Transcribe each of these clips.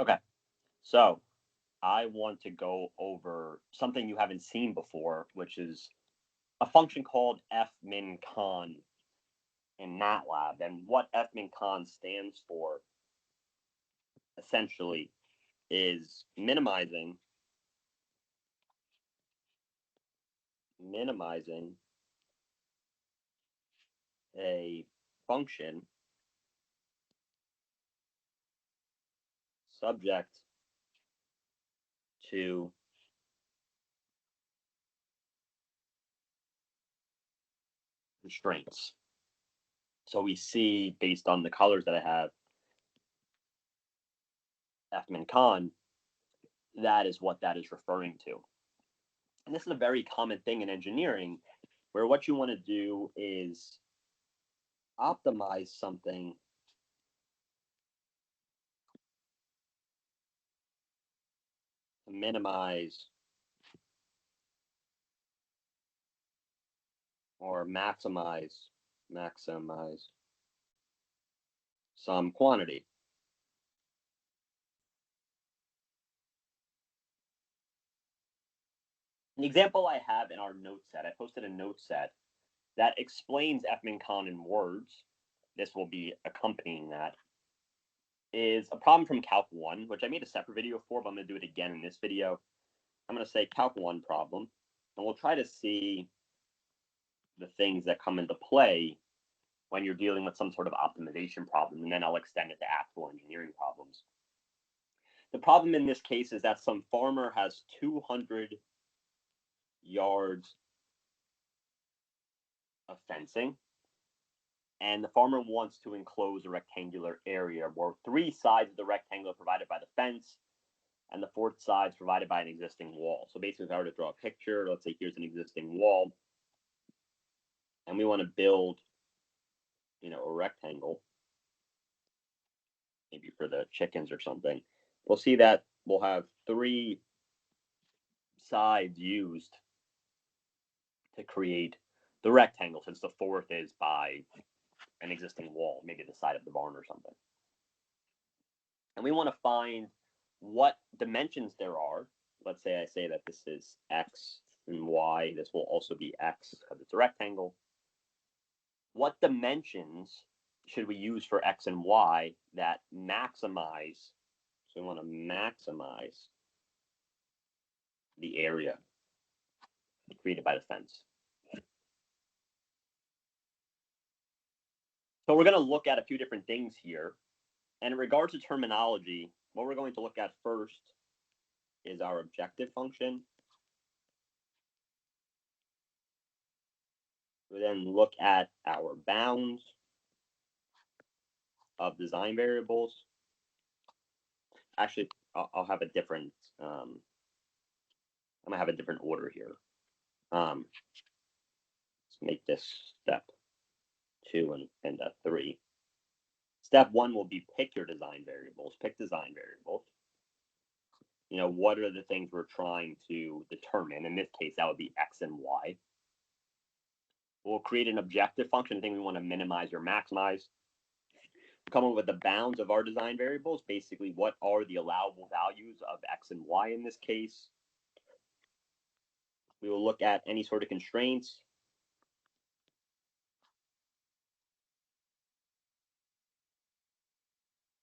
Okay, so I want to go over something you haven't seen before, which is a function called fmincon in MATLAB. And what fmincon stands for, essentially, is minimizing a function subject to constraints. So we see, based on the colors that I have, fmincon, that is what that is referring to. And this is a very common thing in engineering, where what you want to do is optimize something to minimize or maximize some quantity. An example I have in our note set, I posted a note set that explains fmincon in words. This will be accompanying that. Is a problem from Calc 1, which I made a separate video for, but I'm going to do it again in this video. I'm going to say Calc 1 problem, and we'll try to see the things that come into play when you're dealing with some sort of optimization problem, and then I'll extend it to actual engineering problems. The problem in this case is that some farmer has 200 yards of fencing, and the farmer wants to enclose a rectangular area where 3 sides of the rectangle are provided by the fence, and the 4th side is provided by an existing wall. So basically, if I were to draw a picture, let's say here's an existing wall, and we want to build, a rectangle, maybe for the chickens or something. We'll see that we'll have 3 sides used to create the rectangle, since the 4th is by an existing wall, maybe the side of the barn or something. And we want to find what dimensions there are. Let's say I say that this is x and y. This will also be x because it's a rectangle. What dimensions should we use for x and y that maximize? So we want to maximize the area created by the fence. So we're going to look at a few different things here. And in regards to terminology, what we're going to look at first is our objective function. We then look at our bounds of design variables. Actually, I'll have a different, I'm going to have a different order here. Let's make this step 2 and 3. Step 1 will be pick your design variables. Pick design variables. What are the things we're trying to determine? In this case, that would be x and y. We'll create an objective function, the thing we want to minimize or maximize. We'll come up with the bounds of our design variables. Basically, what are the allowable values of x and y in this case? We will look at any sort of constraints.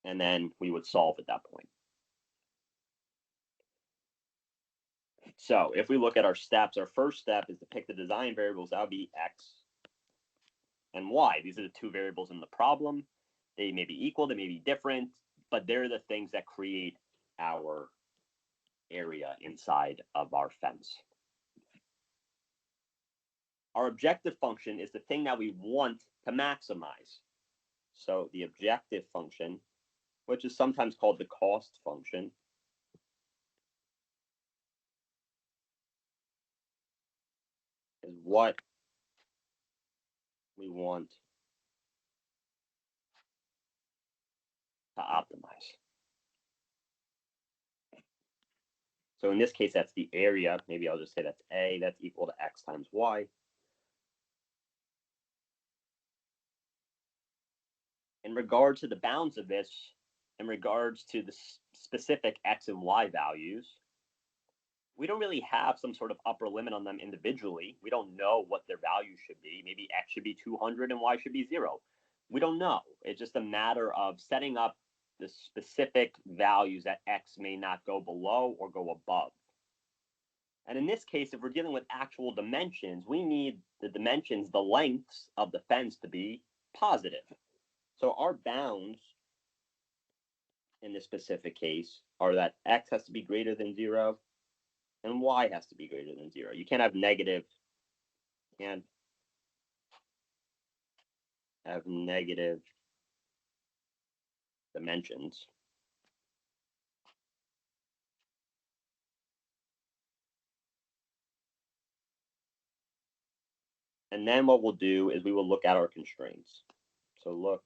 And then we would solve at that point. So if we look at our steps, our first step is to pick the design variables. That would be x and y. These are the 2 variables in the problem. They may be equal, they may be different, but they're the things that create our area inside of our fence. Our objective function is the thing that we want to maximize. So the objective function, which is sometimes called the cost function, is what we want to optimize. So in this case, that's the area. Maybe I'll just say that's A, that's equal to x times y. In regard to the bounds of this, in regards to the specific X and Y values, we don't really have some sort of upper limit on them individually. We don't know what their values should be. Maybe X should be 200 and Y should be 0. We don't know. It's just a matter of setting up the specific values that X may not go below or go above. And in this case, if we're dealing with actual dimensions, we need the dimensions, the lengths of the fence to be positive. So our bounds in this specific case are that X has to be greater than 0 and Y has to be greater than 0. You can't have negative dimensions. And then what we'll do is we will look at our constraints. So look,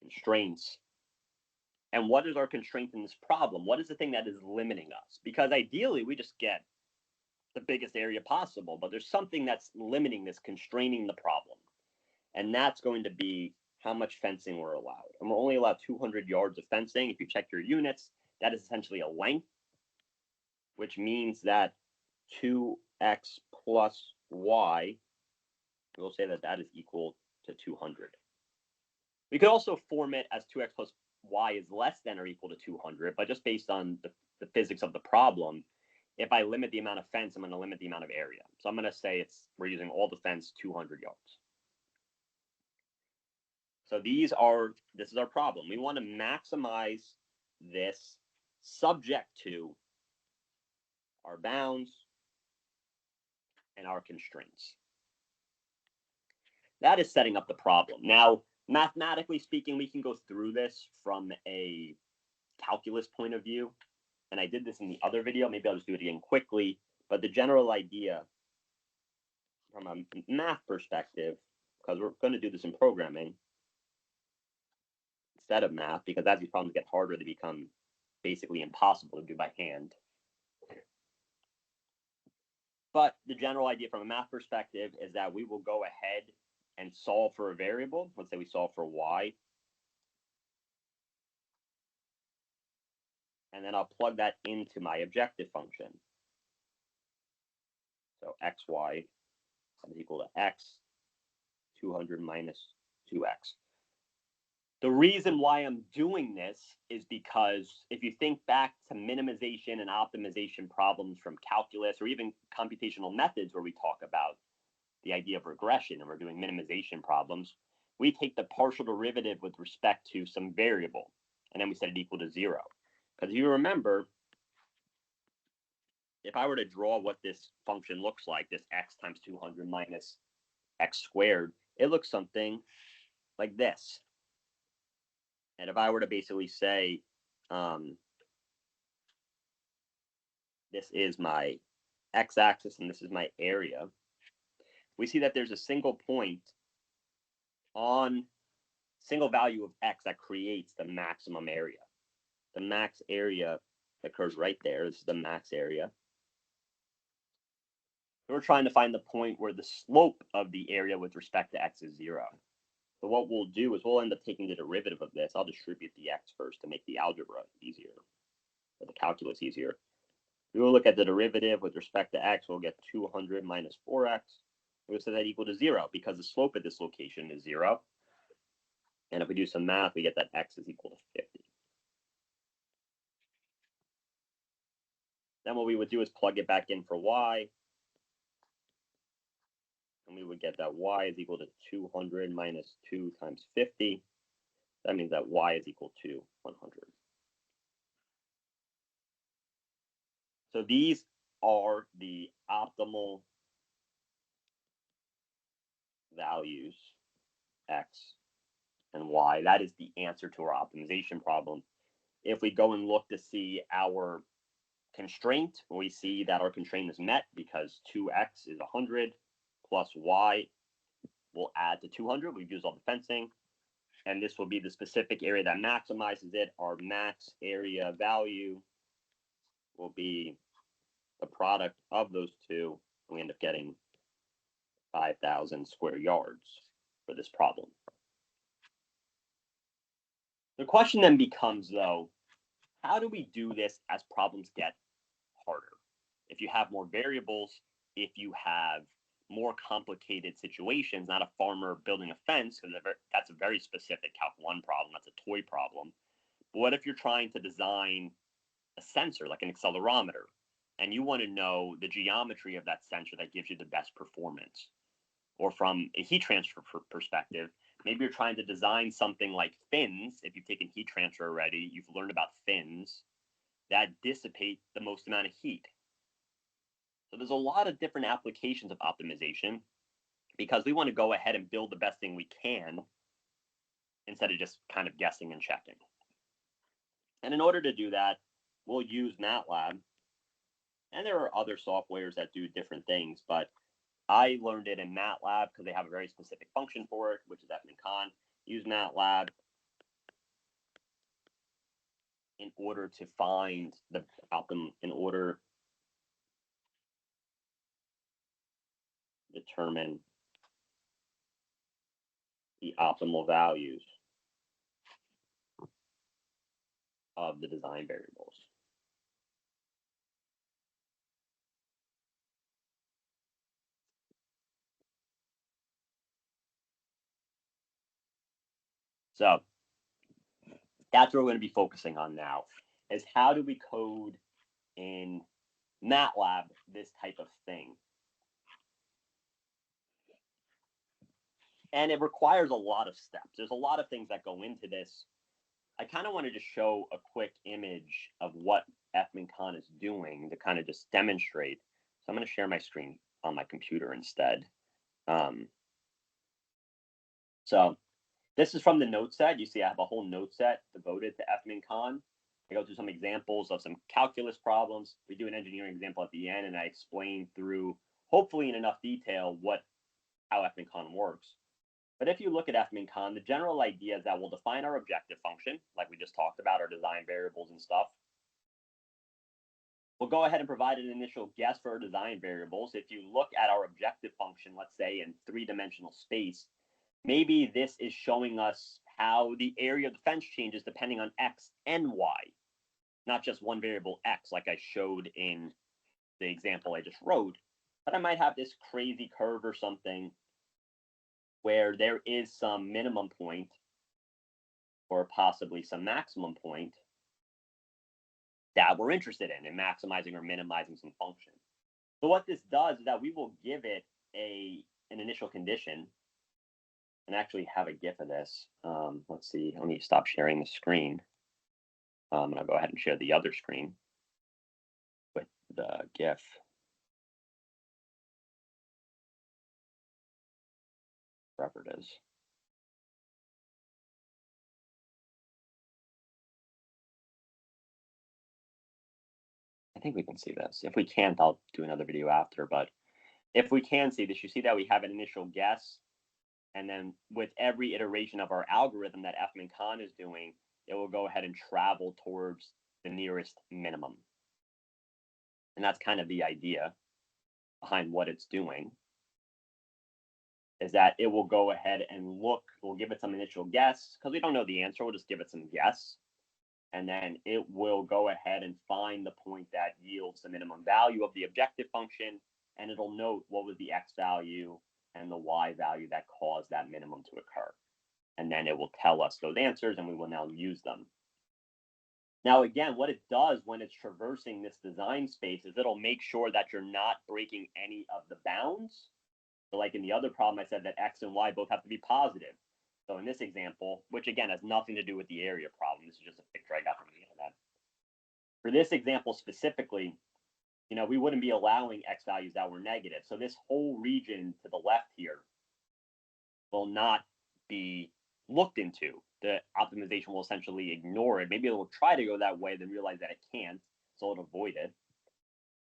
constraints. And what is our constraint in this problem? What is the thing that is limiting us? Because ideally, we just get the biggest area possible, but there's something that's limiting this, constraining the problem. And that's going to be how much fencing we're allowed. And we're only allowed 200 yards of fencing. If you check your units, that is essentially a length, which means that 2x plus y, we'll say that that is equal to 200. We could also form it as 2x plus y is less than or equal to 200, but just based on the physics of the problem, if I limit the amount of fence, I'm going to limit the amount of area. So I'm going to say we're using all the fence 200 yards. So this is our problem. We want to maximize this subject to our bounds and our constraints. That is setting up the problem. Now, mathematically speaking, we can go through this from a calculus point of view. And I did this in the other video. Maybe I'll just do it again quickly. But the general idea from a math perspective, because we're going to do this in programming instead of math, because as these problems get harder, they become basically impossible to do by hand. But the general idea from a math perspective is that we will go ahead and solve for a variable. Let's say we solve for y. And then I'll plug that into my objective function. So xy is equal to x, 200 minus 2x. The reason why I'm doing this is because if you think back to minimization and optimization problems from calculus or even computational methods where we talk about the idea of regression and we're doing minimization problems, we take the partial derivative with respect to some variable, and then we set it equal to 0. Because if you remember, if I were to draw what this function looks like, this x times 200 minus x squared, it looks something like this. And if I were to basically say, this is my x-axis and this is my area, we see that there's a single point on single value of x that creates the maximum area. The max area occurs right there. This is the max area. We're trying to find the point where the slope of the area with respect to x is 0. So what we'll do is we'll end up taking the derivative of this. I'll distribute the x first to make the algebra easier, or the calculus easier. We will look at the derivative with respect to x. We'll get 200 minus 4x. We'll set that equal to 0 because the slope at this location is 0. And if we do some math, we get that x is equal to 50. Then what we would do is plug it back in for y. And we would get that y is equal to 200 minus 2 times 50. That means that y is equal to 100. So these are the optimal values, x and y. That is the answer to our optimization problem. If we go and look to see our constraint, we see that our constraint is met because 2x is 100 plus y will add to 200. We've used all the fencing. And this will be the specific area that maximizes it. Our max area value will be the product of those two. We end up getting 5,000 square yards. for this problem. The question then becomes, though, how do we do this as problems get harder? If you have more variables, if you have more complicated situations, not a farmer building a fence, because that's a very specific Calc 1 problem, that's a toy problem. But what if you're trying to design a sensor, like an accelerometer, and you want to know the geometry of that sensor that gives you the best performance? Or from a heat transfer perspective, maybe you're trying to design something like fins. If you've taken heat transfer already, you've learned about fins that dissipate the most amount of heat. So there's a lot of different applications of optimization because we want to go ahead and build the best thing we can instead of just kind of guessing and checking. And in order to do that, we'll use MATLAB. And there are other softwares that do different things, but I learned it in MATLAB because they have a very specific function for it, which is fmincon. Use MATLAB in order to find the optimum, in order to determine the optimal values of the design variables. So that's what we're going to be focusing on now, is how do we code in MATLAB this type of thing? And it requires a lot of steps. There's a lot of things that go into this. I kind of wanted to show a quick image of what fmincon is doing to kind of just demonstrate. So I'm going to share my screen on my computer instead. So this is from the note set. You see I have a whole note set devoted to fmincon. I go through some examples of some calculus problems. We do an engineering example at the end, and I explain through, hopefully in enough detail, how fmincon works. But if you look at fmincon, the general idea is that we'll define our objective function, like we just talked about, our design variables and stuff. We'll go ahead and provide an initial guess for our design variables. If you look at our objective function, let's say in three-dimensional space, maybe this is showing us how the area of the fence changes depending on x and y, not just one variable x like I showed in the example I just wrote, but I might have this crazy curve or something where there is some minimum point or possibly some maximum point that we're interested in maximizing or minimizing some function. So what this does is that we will give it an initial condition, and actually have a GIF of this. Let's see, let me stop sharing the screen. And I'll go ahead and share the other screen with the GIF. Wherever it is. I think we can see this. If we can't, I'll do another video after, but if we can see this, you see that we have an initial guess, and then with every iteration of our algorithm that fmincon is doing, it will go ahead and travel towards the nearest minimum. And that's kind of the idea behind what it's doing, is that it will go ahead and look, we'll give it some initial guess, because we don't know the answer, we'll just give it some guess. And then it will go ahead and find the point that yields the minimum value of the objective function, and it'll note what was the x value and the y value that caused that minimum to occur. And then it will tell us those answers, and we will now use them. Now, again, what it does when it's traversing this design space is it'll make sure that you're not breaking any of the bounds. So like in the other problem, I said that x and y both have to be positive. So in this example, which again has nothing to do with the area problem, this is just a picture I got from the internet. For this example specifically, we wouldn't be allowing x values that were negative. So this whole region to the left here will not be looked into. The optimization will essentially ignore it. Maybe it will try to go that way, then realize that it can't, so it'll avoid it.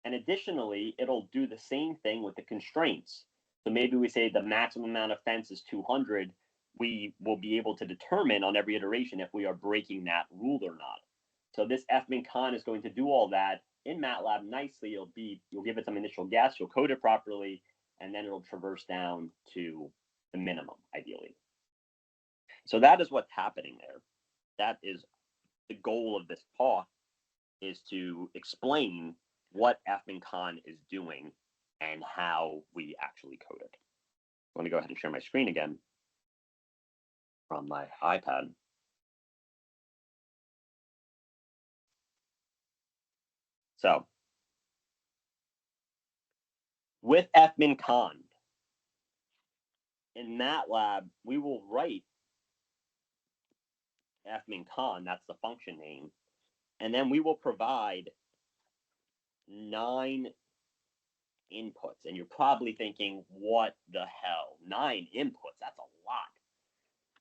And additionally, it'll do the same thing with the constraints. So maybe we say the maximum amount of fence is 200. We will be able to determine on every iteration if we are breaking that rule or not. So this fmincon is going to do all that in MATLAB nicely. You'll give it some initial guess, you'll code it properly, and then it'll traverse down to the minimum, ideally. So that is what's happening there. That is the goal of this talk, is to explain what fmincon is doing and how we actually code it. I'm going to go ahead and share my screen again from my iPad. So with fmincon, in MATLAB, we will write fmincon, that's the function name, and then we will provide 9 inputs. And you're probably thinking, what the hell? 9 inputs, that's a lot.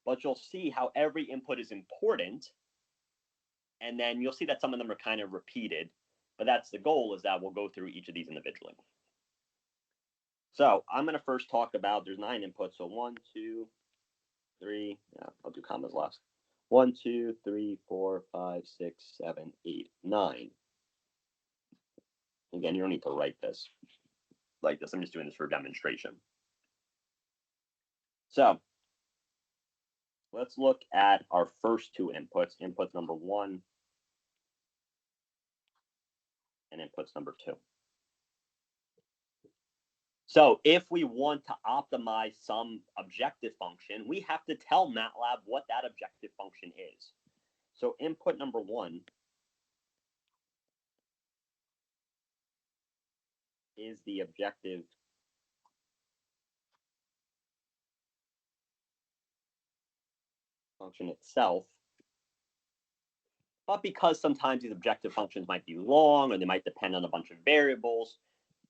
But you'll see how every input is important, and then you'll see that some of them are kind of repeated, but that's the goal, is that we'll go through each of these individually. So I'm going to first talk about, there's 9 inputs, so 1, 2, 3, yeah, I'll do commas last. 1, 2, 3, 4, 5, 6, 7, 8, 9. Again, you don't need to write this like this. I'm just doing this for demonstration. So let's look at our first 2 inputs, input number 1 and inputs number 2. So if we want to optimize some objective function, we have to tell MATLAB what that objective function is. So input number 1 is the objective function itself. But because sometimes these objective functions might be long or they might depend on a bunch of variables,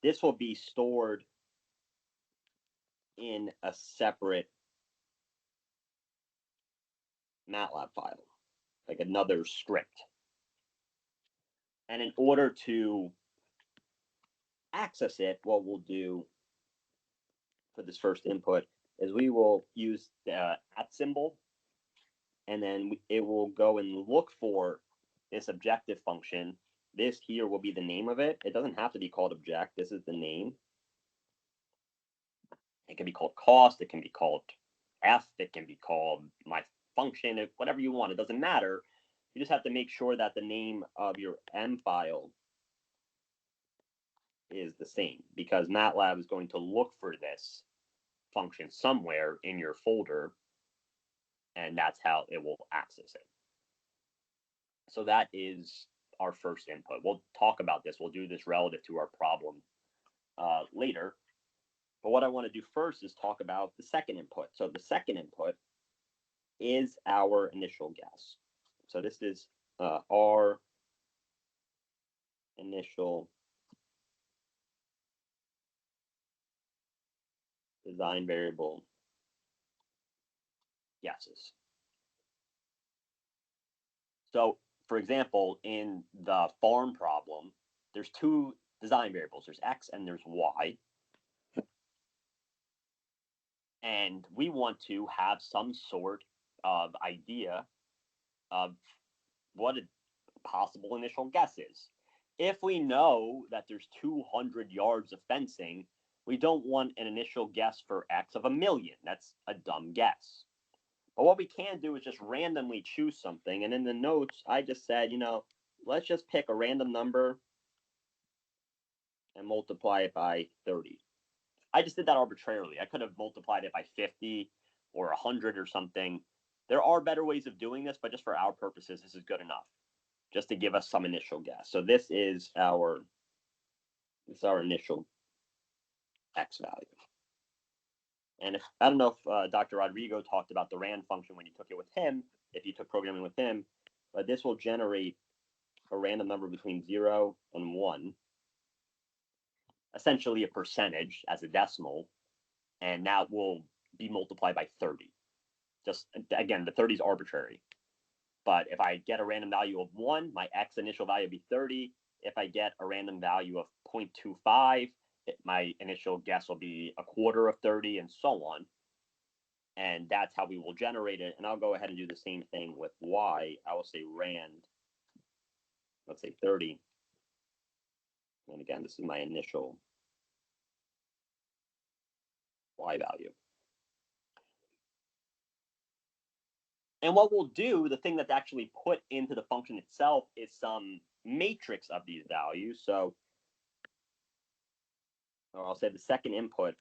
this will be stored in a separate MATLAB file, like another script. And in order to access it, what we'll do for this first input is we will use the @ symbol, and then it will go and look for this objective function. This here will be the name of it. It doesn't have to be called object. This is the name. It can be called cost. It can be called f. It can be called my function, whatever you want. It doesn't matter. You just have to make sure that the name of your M file is the same, because MATLAB is going to look for this function somewhere in your folder, and that's how it will access it. So that is our first input. We'll talk about this. We'll do this relative to our problem later. But what I want to do first is talk about the second input. So the second input is our initial guess. So this is our initial design variable guesses. So for example, in the farm problem, there's 2 design variables. There's X and there's Y. And we want to have some sort of idea of what a possible initial guess is. If we know that there's 200 yards of fencing, we don't want an initial guess for X of 1,000,000. That's a dumb guess. But what we can do is just randomly choose something. And in the notes, I just said, let's just pick a random number and multiply it by 30. I just did that arbitrarily. I could have multiplied it by 50 or 100 or something. There are better ways of doing this, but just for our purposes, this is good enough, just to give us some initial guess. So this is our initial X value. And I don't know if Dr. Rodrigo talked about the RAND function when you took it with him, if you took programming with him, but this will generate a random number between 0 and 1, essentially a percentage as a decimal, and that will be multiplied by 30. Just, again, the 30 is arbitrary. But if I get a random value of 1, my X initial value will be 30. If I get a random value of 0.25, my initial guess will be a quarter of 30, and so on. And that's how we will generate it. And I'll go ahead and do the same thing with Y. I will say rand, let's say 30. And again, this is my initial Y value. And what we'll do, the thing that's actually put into the function itself is some matrix of these values. So, or I'll say the second input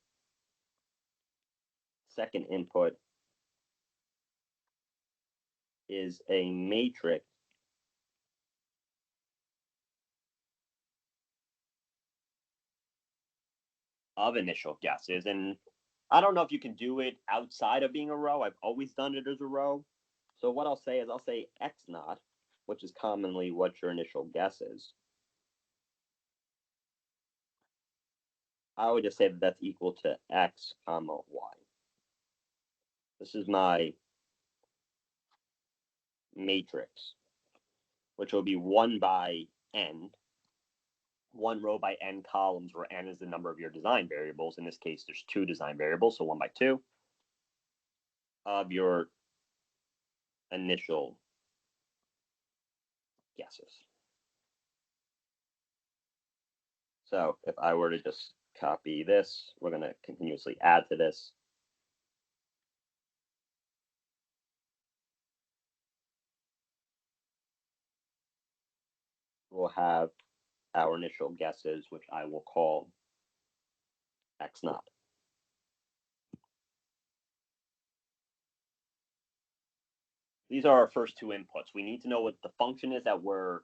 is a matrix of initial guesses. And I don't know if you can do it outside of being a row. I've always done it as a row. So what I'll say is I'll say x naught, which is commonly what your initial guess is. I would just say that that's equal to x comma y. This is my matrix, which will be 1 by n, 1 row by n columns, where n is the number of your design variables. In this case, there's 2 design variables, so 1 by 2 of your initial guesses. So if I were to just copy this, we're going to continuously add to this. We'll have our initial guesses, which I will call x naught. These are our first 2 inputs. We need to know what the function is that we're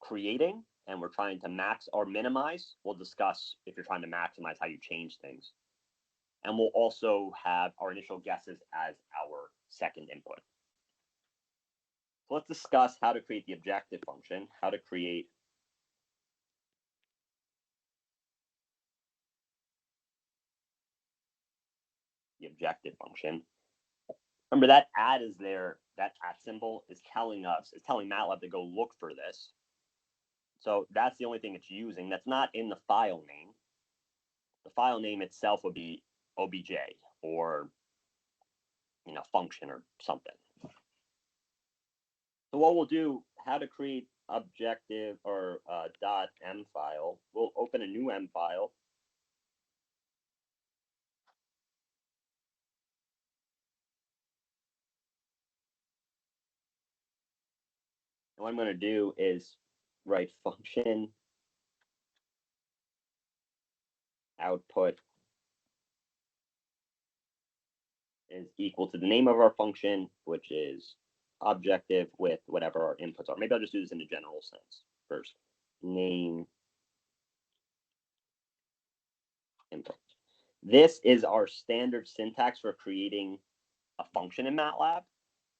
creating, and we're trying to max or minimize. We'll discuss if you're trying to maximize how you change things. And we'll also have our initial guesses as our second input. So let's discuss how to create the objective function, how to create the objective function. Remember that add is there, that at symbol is telling MATLAB to go look for this. So that's the only thing it's using. That's not in the file name. The file name itself would be obj or function or something. So what we'll do, how to create objective or .m file, we'll open a new m file. And what I'm going to do is write function output is equal to the name of our function, which is objective with whatever our inputs are. Maybe I'll just do this in a general sense first. Name input. This is our standard syntax for creating a function in MATLAB.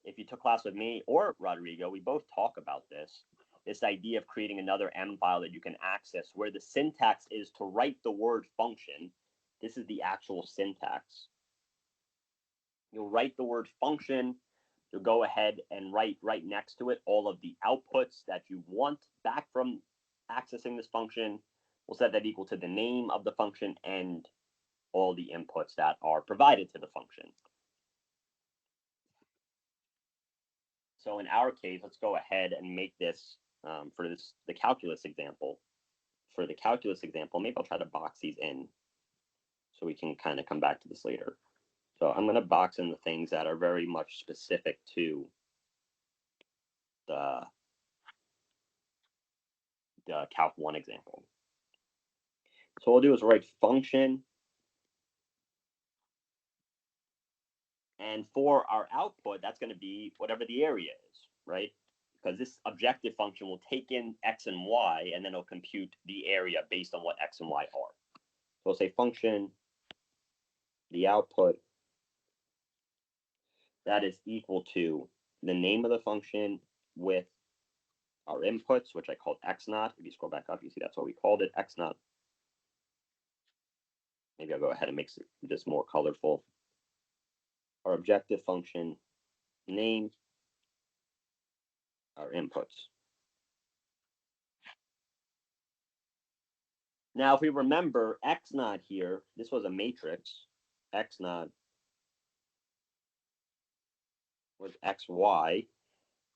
If you took class with me or Rodrigo, we both talk about this idea of creating another M file that you can access, where the syntax is to write the word function. This is the actual syntax. You'll write the word function. You'll go ahead and write right next to it all of the outputs that you want back from accessing this function. We'll set that equal to the name of the function and all the inputs that are provided to the function. So in our case, let's go ahead and make this for the calculus example. For the calculus example, maybe I'll try to box these in so we can kind of come back to this later. So I'm going to box in the things that are very much specific to the Calc 1 example. So what we'll do is write function. And for our output, that's going to be whatever the area is, right? Because this objective function will take in x and y, and then it'll compute the area based on what x and y are. So we'll say function, the output, that is equal to the name of the function with our inputs, which I called x naught. If you scroll back up, you see that's what we called it, x naught. Maybe I'll go ahead and make this more colorful. Our objective function name, our inputs. Now, if we remember x naught here, this was a matrix. X naught was xy.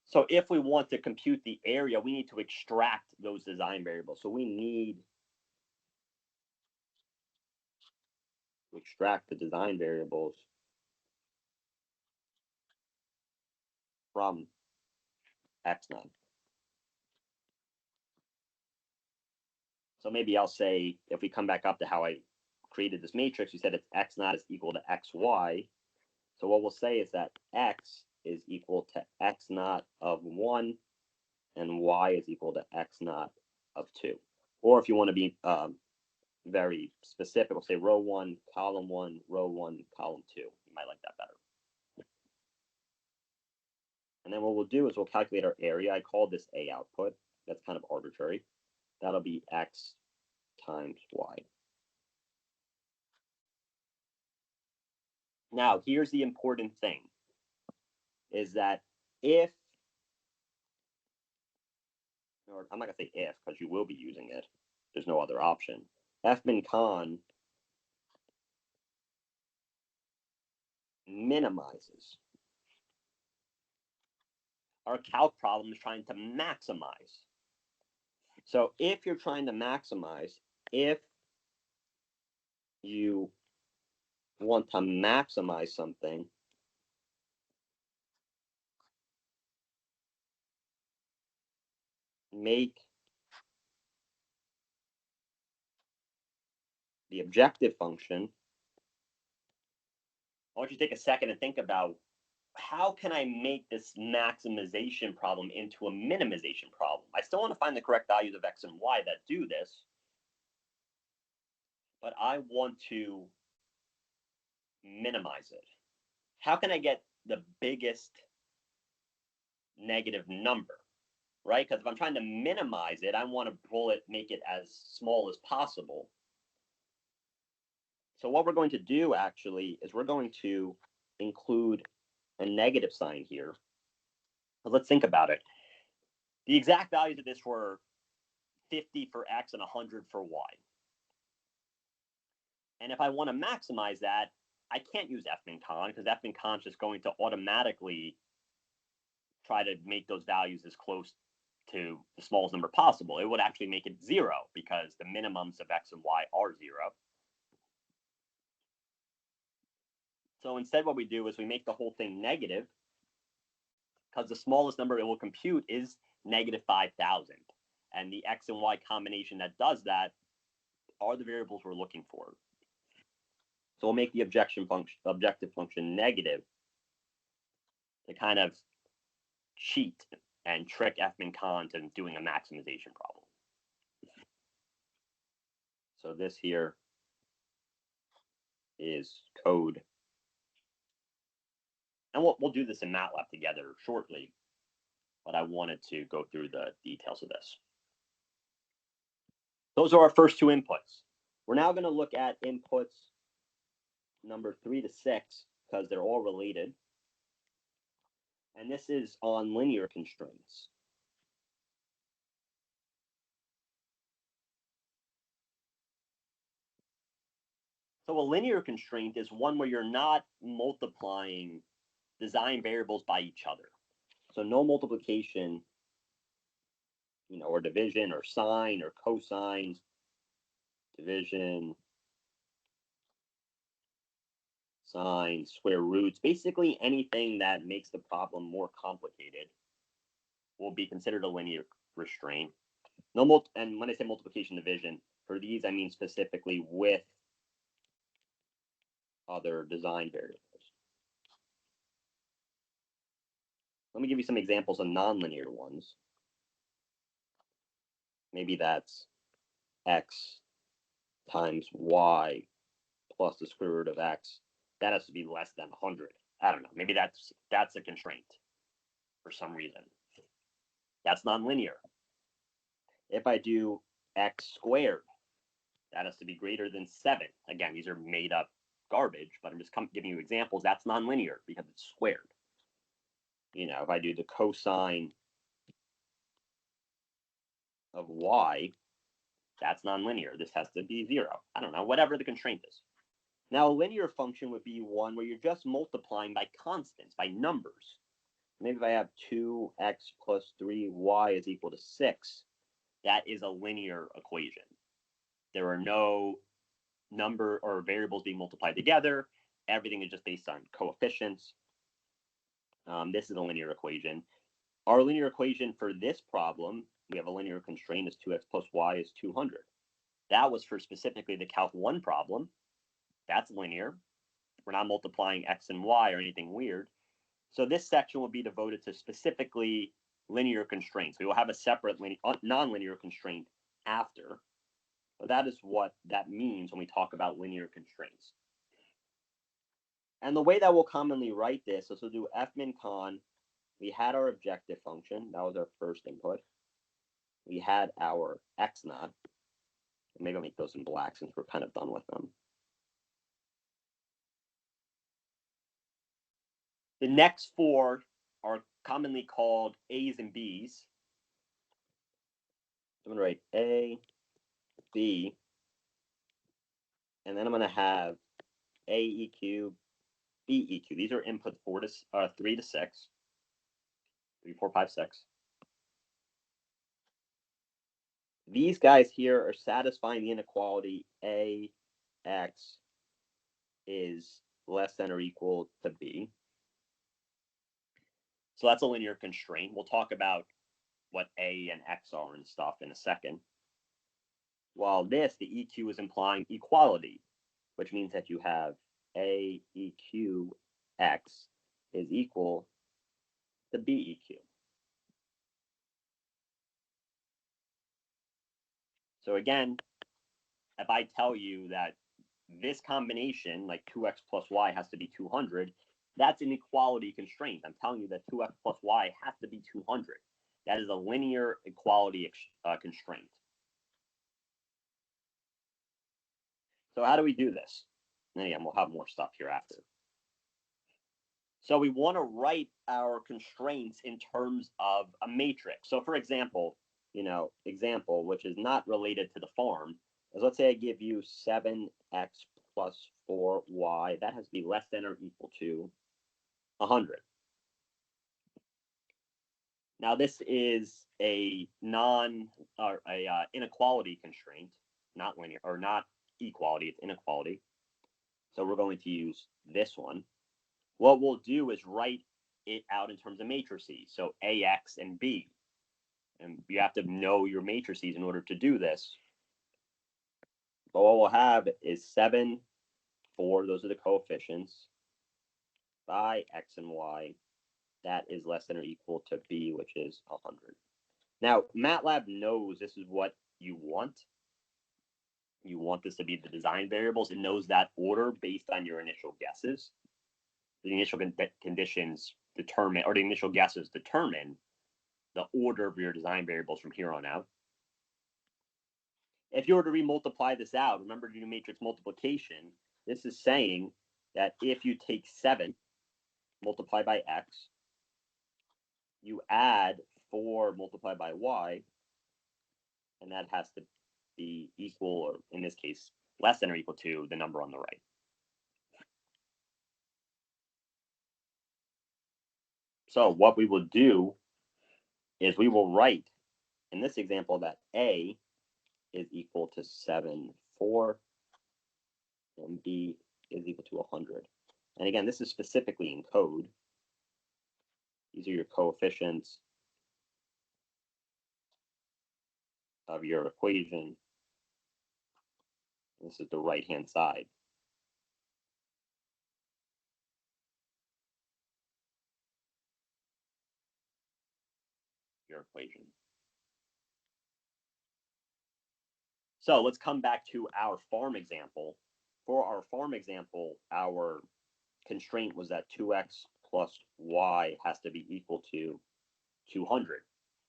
So if we want to compute the area, we need to extract those design variables. So we need to extract the design variables from x naught. So maybe I'll say, if we come back up to how I created this matrix, we said it's x naught is equal to xy. So what we'll say is that x is equal to x naught of 1 and y is equal to x naught of 2. Or if you want to be very specific, we'll say row 1, column 1, row 1, column 2. You might like that better. And then what we'll do is we'll calculate our area. I call this A output. That's kind of arbitrary. That'll be x times y. Now, here's the important thing, is that if, or I'm not going to say if, because you will be using it. There's no other option. fmincon minimizes. Our calc problem is trying to maximize. So if you're trying to maximize, if you want to maximize something, make the objective function. I want you to take a second and think about, how can I make this maximization problem into a minimization problem? I still want to find the correct values of x and y that do this, but I want to minimize it. How can I get the biggest negative number, right? Because if I'm trying to minimize it, I want to make it as small as possible. So what we're going to do actually is we're going to include a negative sign here. But let's think about it. The exact values of this were 50 for x and 100 for y. And if I want to maximize that, I can't use fmincon, because fmincon is just going to automatically try to make those values as close to the smallest number possible. It would actually make it 0, because the minimums of x and y are 0. So instead what we do is we make the whole thing negative, because the smallest number it will compute is negative 5,000. And the x and y combination that does that are the variables we're looking for. So we'll make the objective function negative to kind of cheat and trick fmincon into doing a maximization problem. So this here is code. And we'll do this in MATLAB together shortly, but I wanted to go through the details of this. Those are our first two inputs. We're now going to look at inputs number 3 to 6, because they're all related. And this is on linear constraints. So a linear constraint is one where you're not multiplying design variables by each other. So no multiplication, or division or sine or cosine, division, sine, square roots, basically anything that makes the problem more complicated will be considered a linear restraint. And when I say multiplication division, for these I mean specifically with other design variables. Let me give you some examples of nonlinear ones. Maybe that's x times y plus the square root of x. That has to be less than 100. I don't know. Maybe that's a constraint for some reason. That's nonlinear. If I do x squared, that has to be greater than 7. Again, these are made up garbage, but I'm just giving you examples. That's nonlinear because it's squared. If I do the cosine of y, that's nonlinear. This has to be 0. I don't know, whatever the constraint is. Now, a linear function would be one where you're just multiplying by constants, by numbers. Maybe if I have 2x plus 3y is equal to 6, that is a linear equation. There are no number or variables being multiplied together. Everything is just based on coefficients. This is a linear equation. Our linear equation for this problem, we have a linear constraint is 2x plus y is 200. That was for specifically the Calc 1 problem. That's linear. We're not multiplying x and y or anything weird. So this section will be devoted to specifically linear constraints. We will have a separate nonlinear constraint after. But that is what that means when we talk about linear constraints. And the way that we'll commonly write this is we'll do fmincon. We had our objective function. That was our first input. We had our x naught. Maybe I'll make those in black since we're kind of done with them. The next four are commonly called A's and B's. I'm going to write A, B, and then I'm going to have AEQ, BEQ. These are input 3 to 6. 3, 4, 5, 6. These guys here are satisfying the inequality AX is less than or equal to B. So that's a linear constraint. We'll talk about what A and X are and stuff in a second. While this, the EQ is implying equality, which means that you have AEQ X is equal to BEQ. So again, if I tell you that this combination, like 2x plus y has to be 200, that's an equality constraint. I'm telling you that 2x plus y has to be 200. That is a linear equality constraint. So how do we do this? And again, we'll have more stuff here after. So we want to write our constraints in terms of a matrix. So for example, example, which is not related to the farm, is let's say I give you 7x plus 4y. That has to be less than or equal to 100. Now this is a inequality constraint, not linear or not equality. It's inequality. So we're going to use this one. What we'll do is write it out in terms of matrices. So AX and B. And you have to know your matrices in order to do this. But what we'll have is 7, 4, those are the coefficients, by x and y, that is less than or equal to b, which is 100. Now, MATLAB knows this is what you want. You want this to be the design variables. It knows that order based on your initial guesses. The initial conditions determine, or the initial guesses determine the order of your design variables from here on out. If you were to remultiply this out, remember to do matrix multiplication. This is saying that if you take 7, multiply by x, you add 4 multiplied by y, and that has to be equal, or in this case, less than or equal to the number on the right. So what we will do is we will write, in this example, that A is equal to 7, 4, and B is equal to 100. And again, this is specifically in code. These are your coefficients of your equation. This is the right-hand side. Your equation. So let's come back to our farm example. For our farm example, our constraint was that 2x plus y has to be equal to 200.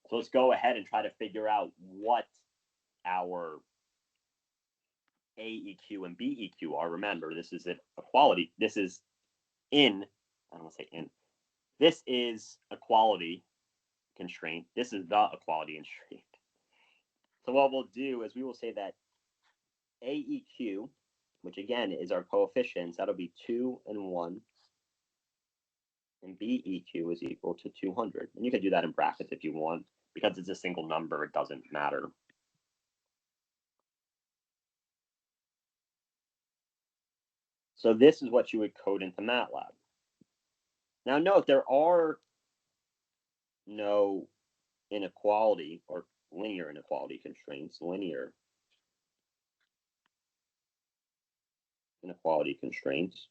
So let's go ahead and try to figure out what our AEQ and BEQ are. Remember, this is an equality. This is I don't want to say in. This is equality constraint. This is the equality constraint. So what we'll do is we will say that AEQ, which again is our coefficients, that'll be 2 and 1. And BEQ is equal to 200. And you can do that in brackets if you want. Because it's a single number, it doesn't matter. So this is what you would code into MATLAB. Now note there are no inequality or linear inequality constraints, linear inequality constraints.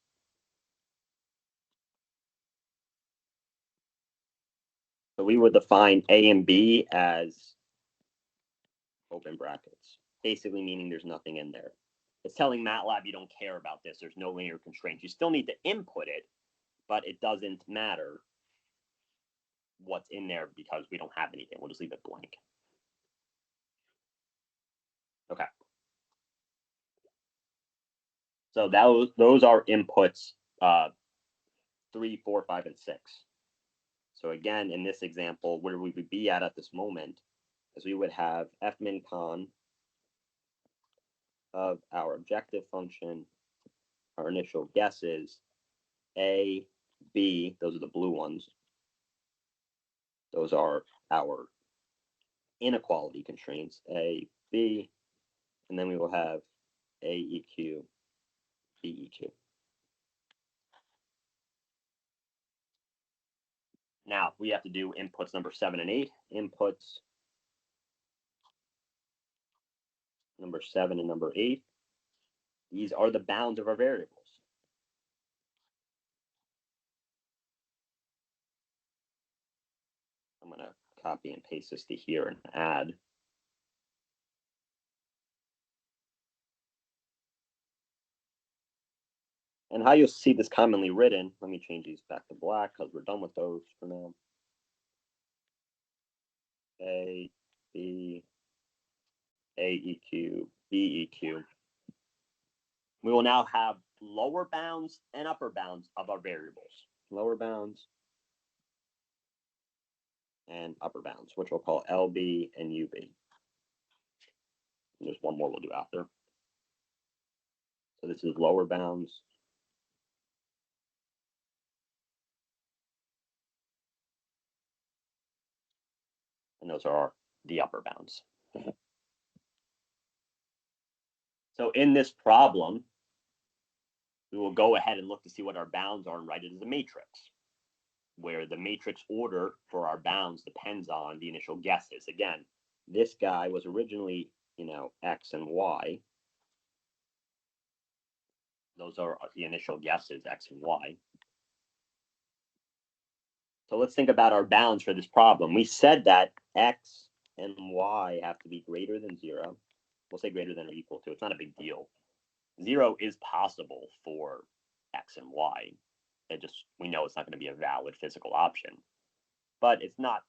So we would define A and B as open brackets, basically meaning there's nothing in there. It's telling MATLAB you don't care about this. There's no linear constraints. You still need to input it, but it doesn't matter what's in there because we don't have anything. We'll just leave it blank. Okay. So those are inputs 3, 4, 5, and 6. So again, in this example, where we would be at this moment is we would have fmincon of our objective function, our initial guesses, A, B, those are the blue ones. Those are our inequality constraints, A, B, and then we will have A, EQ, B, EQ. Now we have to do inputs number 7 and 8. Inputs number 7 and number 8. These are the bounds of our variables. I'm going to copy and paste this to here and add. And how you'll see this commonly written, let me change these back to black because we're done with those for now. A, B, AEQ, BEQ. We will now have lower bounds and upper bounds of our variables. Lower bounds and upper bounds, which we'll call LB and UB. And there's one more we'll do after. So this is lower bounds. And those are the upper bounds. So in this problem, we will go ahead and look to see what our bounds are and write it as a matrix, where the matrix order for our bounds depends on the initial guesses. Again, this guy was originally, X and Y. Those are the initial guesses, X and Y. So let's think about our bounds for this problem. We said that X and Y have to be greater than 0. We'll say greater than or equal to. It's not a big deal. 0 is possible for X and Y. We know it's not going to be a valid physical option. But it's not,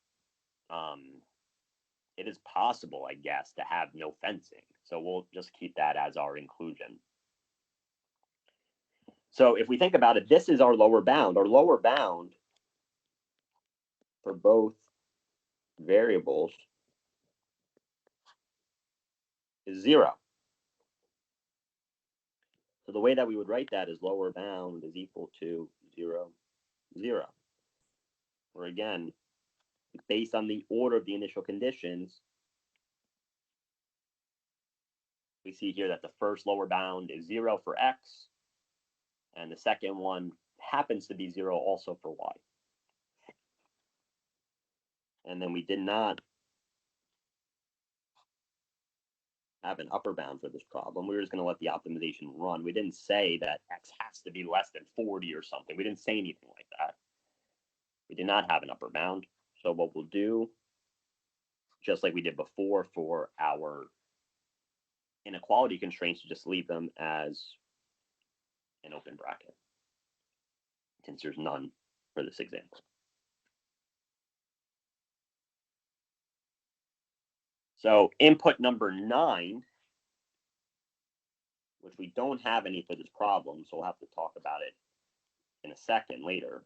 it is possible, I guess, to have no fencing. So we'll just keep that as our inclusion. So if we think about it, this is our lower bound. Our lower bound for both variables is 0. So the way that we would write that is lower bound is equal to 0, 0. Or again, based on the order of the initial conditions, we see here that the first lower bound is 0 for X, and the second one happens to be 0 also for Y. And then we did not have an upper bound for this problem. We were just going to let the optimization run. We didn't say that X has to be less than 40 or something. We didn't say anything like that. We did not have an upper bound. So what we'll do, just like we did before for our inequality constraints, to just leave them as an open bracket, since there's none for this example. So input number 9, which we don't have any for this problem, so we'll have to talk about it in a second later,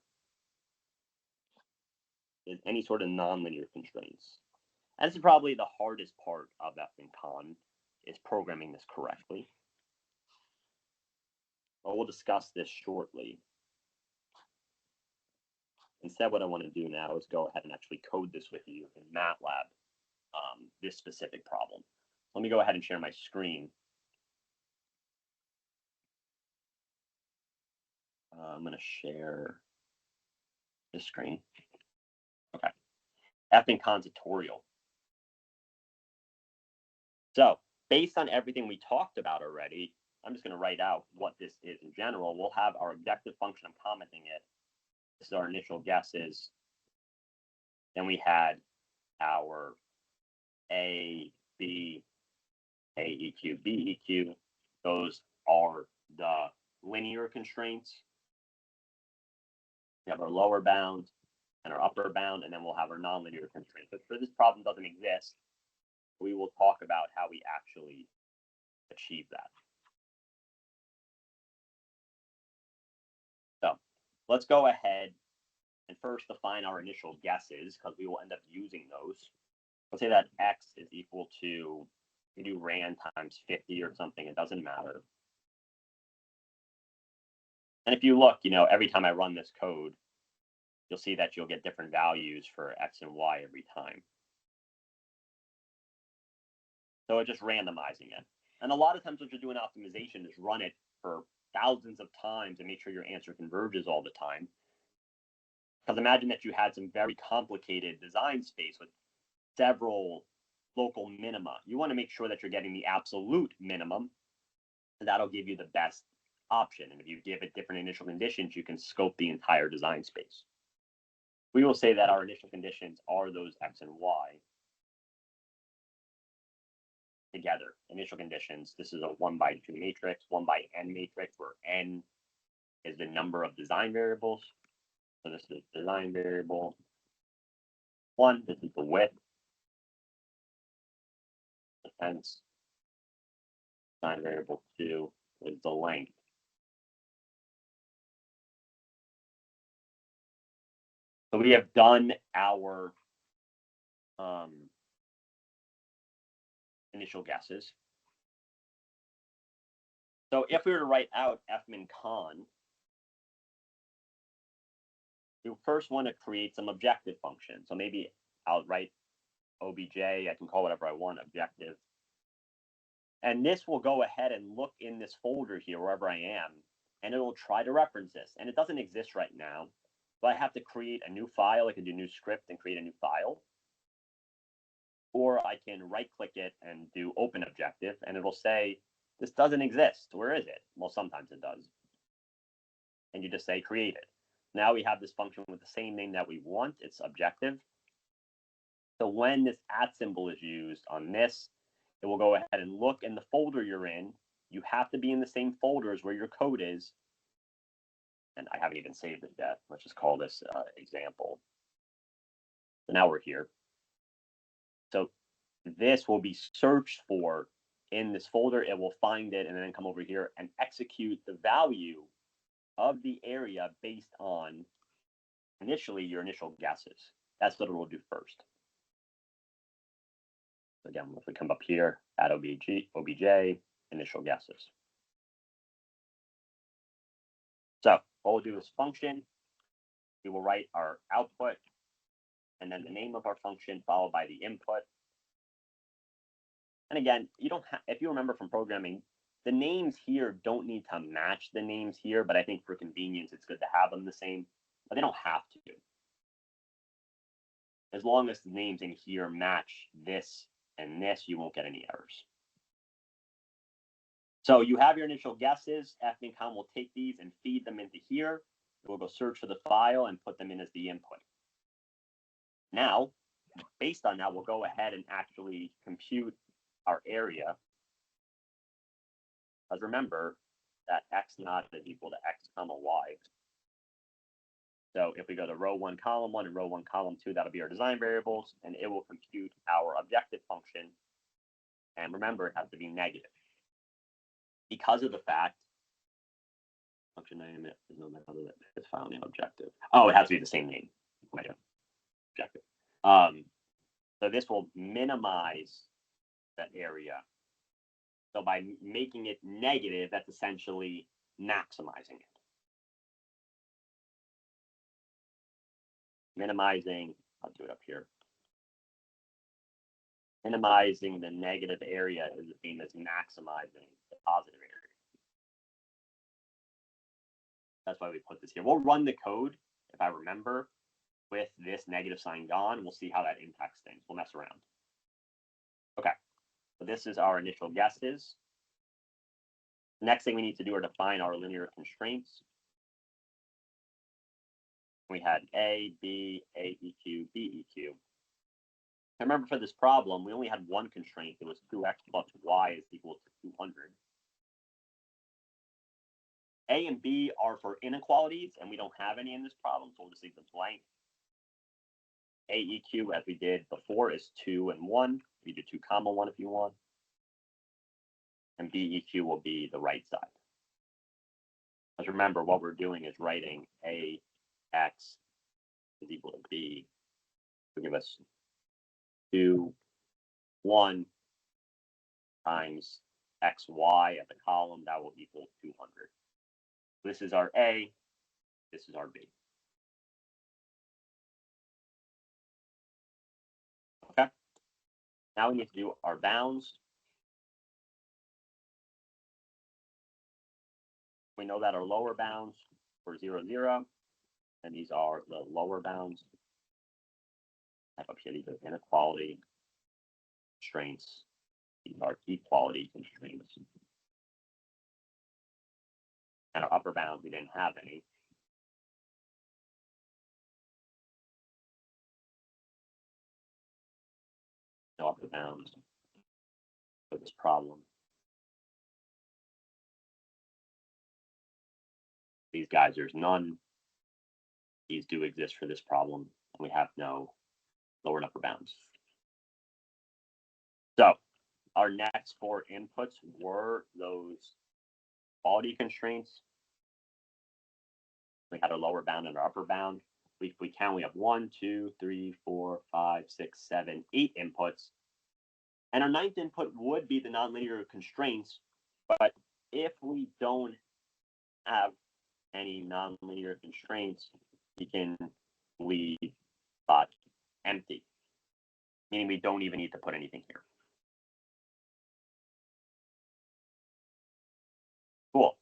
is any sort of nonlinear constraints. And this is probably the hardest part of fmincon, is programming this correctly. But we'll discuss this shortly. Instead, what I want to do now is go ahead and actually code this with you in MATLAB, this specific problem. Let me go ahead and share my screen. I'm going to share this screen. Okay. fmincon tutorial. So based on everything we talked about already, I'm just going to write out what this is in general. We'll have our objective function. I'm commenting it. This is our initial guesses. Then we had our A, B, AEQ, BEQ. Those are the linear constraints. We have our lower bound and our upper bound, and then we'll have our nonlinear constraints. But for this problem doesn't exist, we will talk about how we actually achieve that. So let's go ahead and first define our initial guesses, because we will end up using those. Let's say that x is equal to, we do rand times 50 or something, it doesn't matter. And if you look, every time I run this code, you'll see that you'll get different values for x and y every time. So it's just randomizing it. And a lot of times what you're doing optimization is run it for thousands of times and make sure your answer converges all the time. Because imagine that you had some very complicated design space with several local minima. You want to make sure that you're getting the absolute minimum, and that'll give you the best option. And if you give it different initial conditions, you can scope the entire design space. We will say that our initial conditions are those x and y together. Initial conditions, this is a 1 by 2 matrix, 1 by n matrix, where n is the number of design variables. So this is design variable 1, this is the width, the fence. Design variable 2 is the length. So we have done our initial guesses. So if we were to write out fmincon, we first want to create some objective function. So maybe I'll write obj, I can call whatever I want, objective. And this will go ahead and look in this folder here, wherever I am, and it will try to reference this. And it doesn't exist right now, so I have to create a new file. I can do new script and create a new file. Or I can right-click it and do open objective, and it'll say, this doesn't exist. Where is it? Well, sometimes it does. And you just say create it. Now we have this function with the same name that we want. It's objective. So when this @ symbol is used on this, it will go ahead and look in the folder you're in. You have to be in the same folders where your code is. And I haven't even saved it yet. Let's just call this example. So now we're here. So this will be searched for in this folder. It will find it and then come over here and execute the value of the area based on initially your initial guesses. That's what it will do first. So again, if we come up here, add obj, initial guesses. So what we'll do is function. We will write our output and then the name of our function followed by the input. And again, you don't have, if you remember from programming, the names here don't need to match the names here, but I think for convenience, it's good to have them the same, but they don't have to. As long as the names in here match this and this, you won't get any errors. So you have your initial guesses. fmincon will take these and feed them into here. It will go search for the file and put them in as the input. Now, based on that, we'll go ahead and actually compute our area. Because remember that x naught is equal to x comma y. So if we go to row 1, column 1, and row 1, column 2, that'll be our design variables, and it will compute our objective function. And remember, it has to be negative. Because of the fact, function name is no matter than this file name objective. Oh, it has to be the same name. Objective. So this will minimize that area. So by making it negative, that's essentially maximizing it. Minimizing, I'll do it up here. Minimizing the negative area is the same as maximizing the positive area. That's why we put this here. We'll run the code, if I remember, with this negative sign gone. We'll see how that impacts things. We'll mess around. Okay, so this is our initial guesses. The next thing we need to do are define our linear constraints. We had A, B, AEQ, BEQ. And remember, for this problem, we only had one constraint. It was 2x plus y is equal to 200. A and B are for inequalities, and we don't have any in this problem, so we'll just leave them blank. AEQ, as we did before, is 2 and 1. You do 2 comma 1 if you want. And BEQ will be the right side. Because remember, what we're doing is writing AX is equal to B to give us 2, 1 times XY at the column. That will equal 200. This is our A. This is our B. Okay. Now we need to do our bounds. We know that our lower bounds for 0, 0, and these are the lower bounds. Type up here, these are inequality constraints. These are equality constraints. And our upper bounds, we didn't have any. No upper bounds for this problem. These guys, there's none. These do exist for this problem, and we have no lower and upper bounds. So our next 4 inputs were those quality constraints. We had a lower bound and our upper bound. If we count, we have 1, 2, 3, 4, 5, 6, 7, 8 inputs. And our 9th input would be the nonlinear constraints. But if we don't have any nonlinear constraints, we can leave spot empty, meaning we don't even need to put anything here. Cool.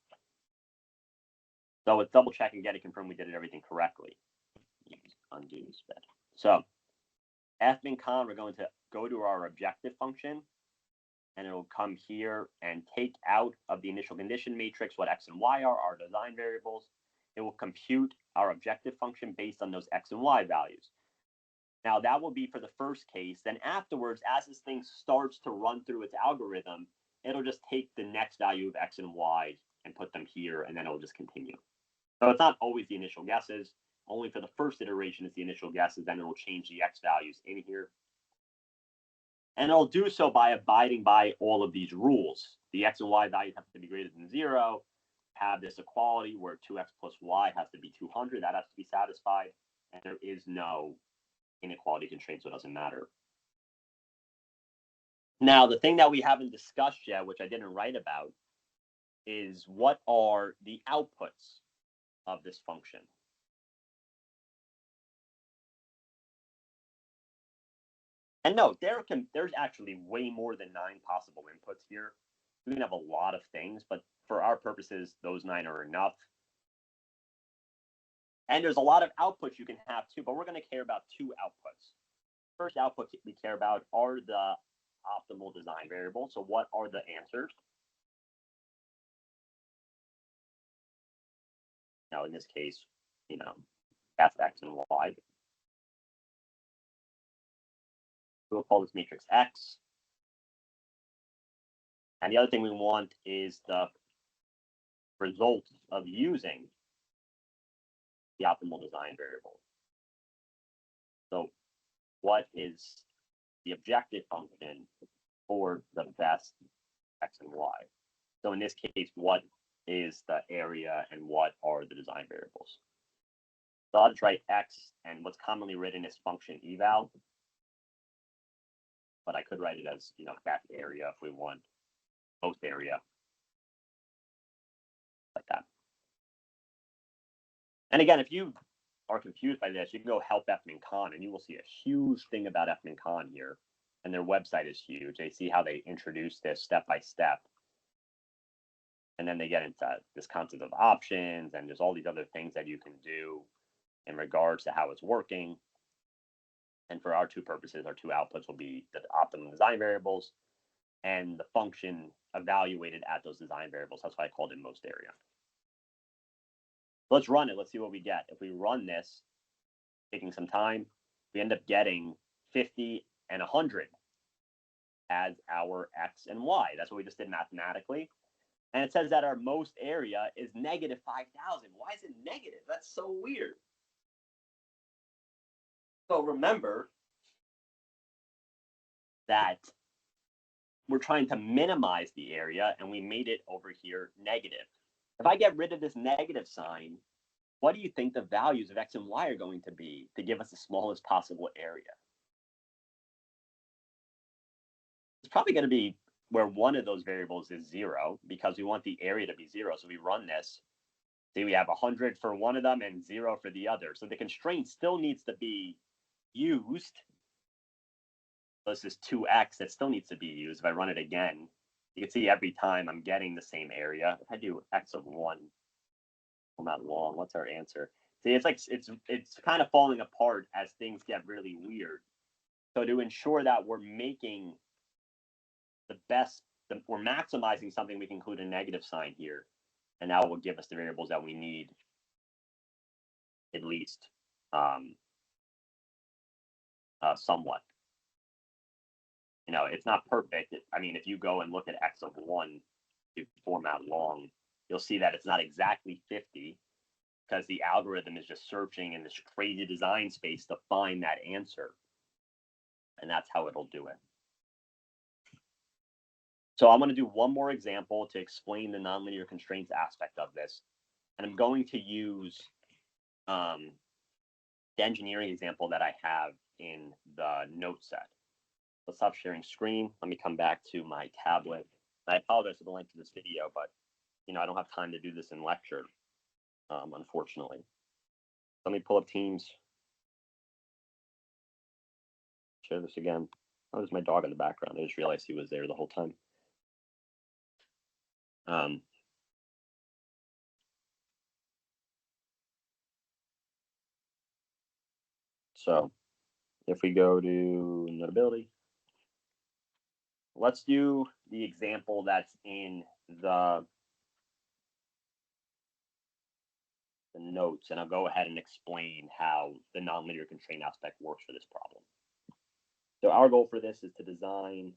So let's double check and get it confirmed we did everything correctly. Undo sped. So fmincon, we're going to go to our objective function, and it'll come here and take out of the initial condition matrix what x and y are, our design variables. It will compute our objective function based on those x and y values. Now that will be for the first case. Then afterwards, as this thing starts to run through its algorithm, it'll just take the next value of x and y and put them here, and then it'll just continue. So it's not always the initial guesses. Only for the first iteration is the initial guesses, then it will change the x values in here. And it'll do so by abiding by all of these rules. The x and y values have to be greater than 0, have this equality where 2x plus y has to be 200, that has to be satisfied, and there is no inequality constraint, so it doesn't matter. Now, the thing that we haven't discussed yet, which I didn't write about, is what are the outputs of this function? And no, there's actually way more than 9 possible inputs here. We can have a lot of things, but for our purposes, those 9 are enough. And there's a lot of outputs you can have too, but we're going to care about 2 outputs. First output we care about are the optimal design variables. So what are the answers? Now, in this case, that's x and y. We'll call this matrix X. And the other thing we want is the result of using the optimal design variable. So what is the objective function for the best x and y? So in this case, what is the area and what are the design variables? So I'll just write x, and what's commonly written is function eval. But I could write it as, best area if we want most area, like that. And again, if you are confused by this, you can go help fmincon, and you will see a huge thing about fmincon here. And their website is huge. They see how they introduce this step by step. And then they get into this concept of options, and there's all these other things that you can do in regards to how it's working. And for our two purposes, our two outputs will be the optimum design variables and the function evaluated at those design variables. That's why I called it most area. Let's run it. Let's see what we get. If we run this, taking some time, we end up getting 50 and 100 as our X and Y. That's what we just did mathematically. And it says that our most area is negative 5,000. Why is it negative? That's so weird. So remember that we're trying to minimize the area, and we made it over here negative. If I get rid of this negative sign, what do you think the values of X and Y are going to be to give us the smallest possible area? It's probably going to be where one of those variables is 0, because we want the area to be 0. So we run this. See, we have 100 for one of them and 0 for the other. So the constraint still needs to be used. This is 2x that still needs to be used. If I run it again, you can see every time I'm getting the same area. If I do x of 1, I'm not long. What's our answer? See, it's like it's kind of falling apart as things get really weird. So to ensure that we're making the best, we're maximizing something, we can include a negative sign here, and that will give us the variables that we need, at least somewhat. You know, it's not perfect. I mean, if you go and look at x of 1 to format long, you'll see that it's not exactly 50, because the algorithm is just searching in this crazy design space to find that answer. And that's how it'll do it. So I'm going to do one more example to explain the nonlinear constraints aspect of this. And I'm going to use the engineering example that I have in the note set. Let's stop sharing screen. Let me come back to my tablet. I apologize for the length of this video, but you know, I don't have time to do this in lecture, unfortunately. Let me pull up Teams. Share this again. Oh, there's my dog in the background. I just realized he was there the whole time. So if we go to Notability, let's do the example that's in the notes, and I'll go ahead and explain how the nonlinear constraint aspect works for this problem. So our goal for this is to design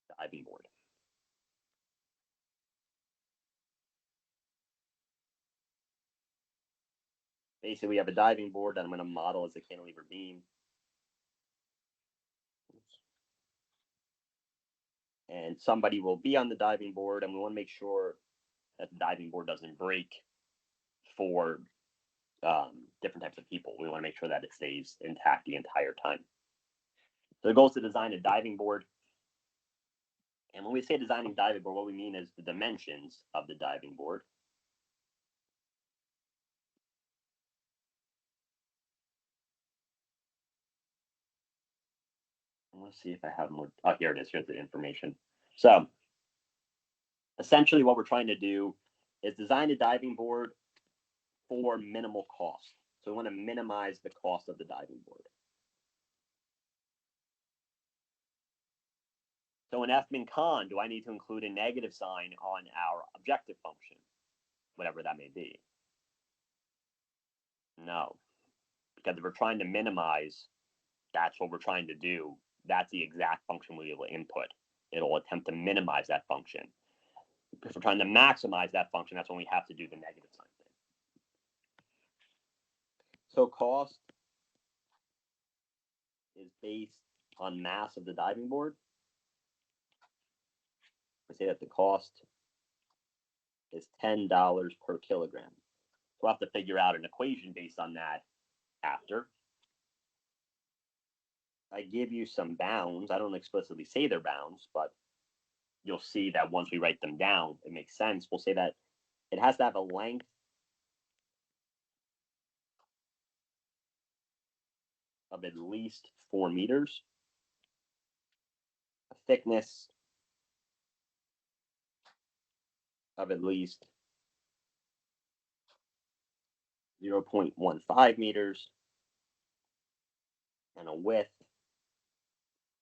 the diving board. Basically, we have a diving board that I'm going to model as a cantilever beam. And somebody will be on the diving board, and we want to make sure that the diving board doesn't break for different types of people. We want to make sure that it stays intact the entire time. So the goal is to design a diving board. And when we say designing a diving board, what we mean is the dimensions of the diving board. Let's see if I have more. Oh, here it is. Here's the information. So essentially what we're trying to do is design a diving board for minimal cost. So we want to minimize the cost of the diving board. So in fmincon, do I need to include a negative sign on our objective function, whatever that may be? No, because if we're trying to minimize, that's what we're trying to do. That's the exact function we will input. It'll attempt to minimize that function. If we're trying to maximize that function, that's when we have to do the negative sign thing. So cost is based on mass of the diving board. I say that the cost is $10 per kilogram. So we'll have to figure out an equation based on that after. I give you some bounds. I don't explicitly say they're bounds, but you'll see that once we write them down, it makes sense. We'll say that it has to have a length of at least 4 meters, a thickness of at least 0.15 meters and a width,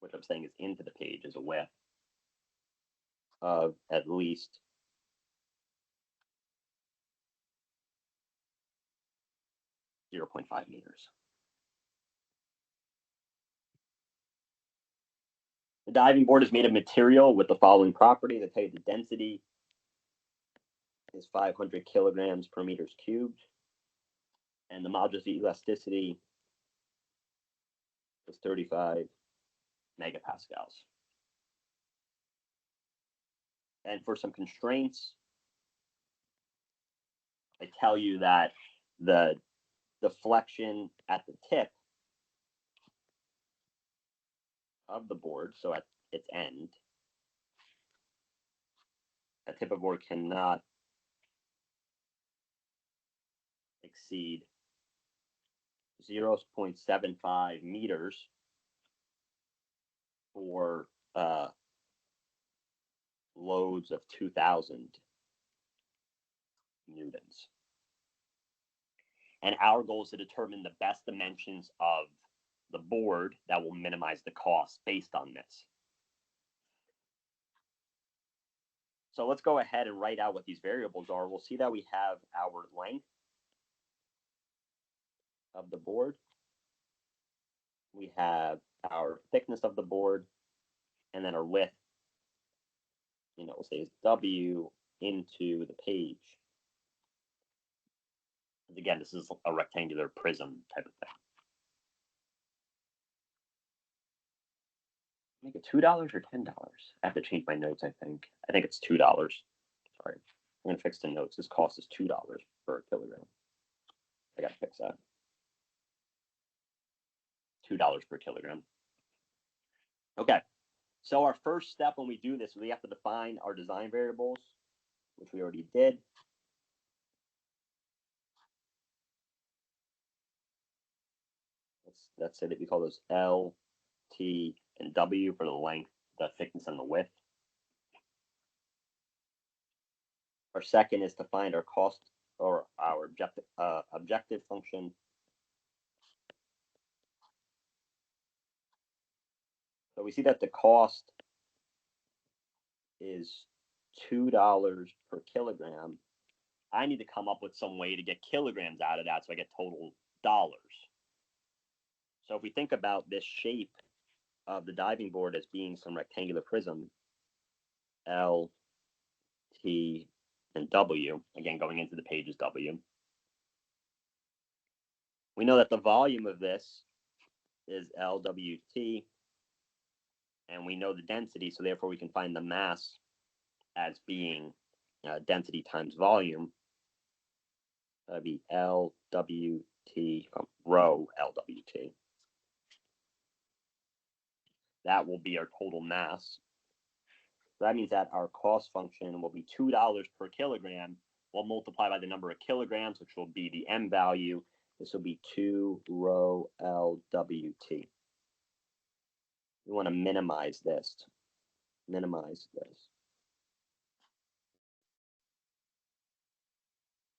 which I'm saying is into the page, is a width of at least 0.5 meters. The diving board is made of material with the following property. They tell you the density is 500 kilograms per meters cubed, and the modulus of elasticity is 35 megapascals. And for some constraints, I tell you that the deflection at the tip of the board, so at its end, a tip of board cannot exceed 0.75 meters for loads of 2,000 newtons. And our goal is to determine the best dimensions of the board that will minimize the cost based on this. So let's go ahead and write out what these variables are. We'll see that we have our length of the board. We have our thickness of the board, and then our width, we'll say is W into the page. Again, this is a rectangular prism type of thing. Make it $2 or $10? I have to change my notes, I think. I think it's $2. Sorry. I'm going to fix the notes. This cost is $2 per kilogram. I got to fix that. $2 per kilogram. Okay. So our first step when we do this, we have to define our design variables, which we already did. Let's say that we call those L, T, and W for the length, the thickness, and the width. Our second is to find our cost or our objective function. So we see that the cost is $2 per kilogram. I need to come up with some way to get kilograms out of that so I get total dollars. So if we think about this shape of the diving board as being some rectangular prism, L, T, and W, again, going into the page is W. We know that the volume of this is LWT, and we know the density, so therefore we can find the mass as being density times volume. That'd be LWT, rho LWT. That will be our total mass. So that means that our cost function will be $2 per kilogram. We'll multiply by the number of kilograms, which will be the M value. This will be 2 rho LWT. We want to minimize this.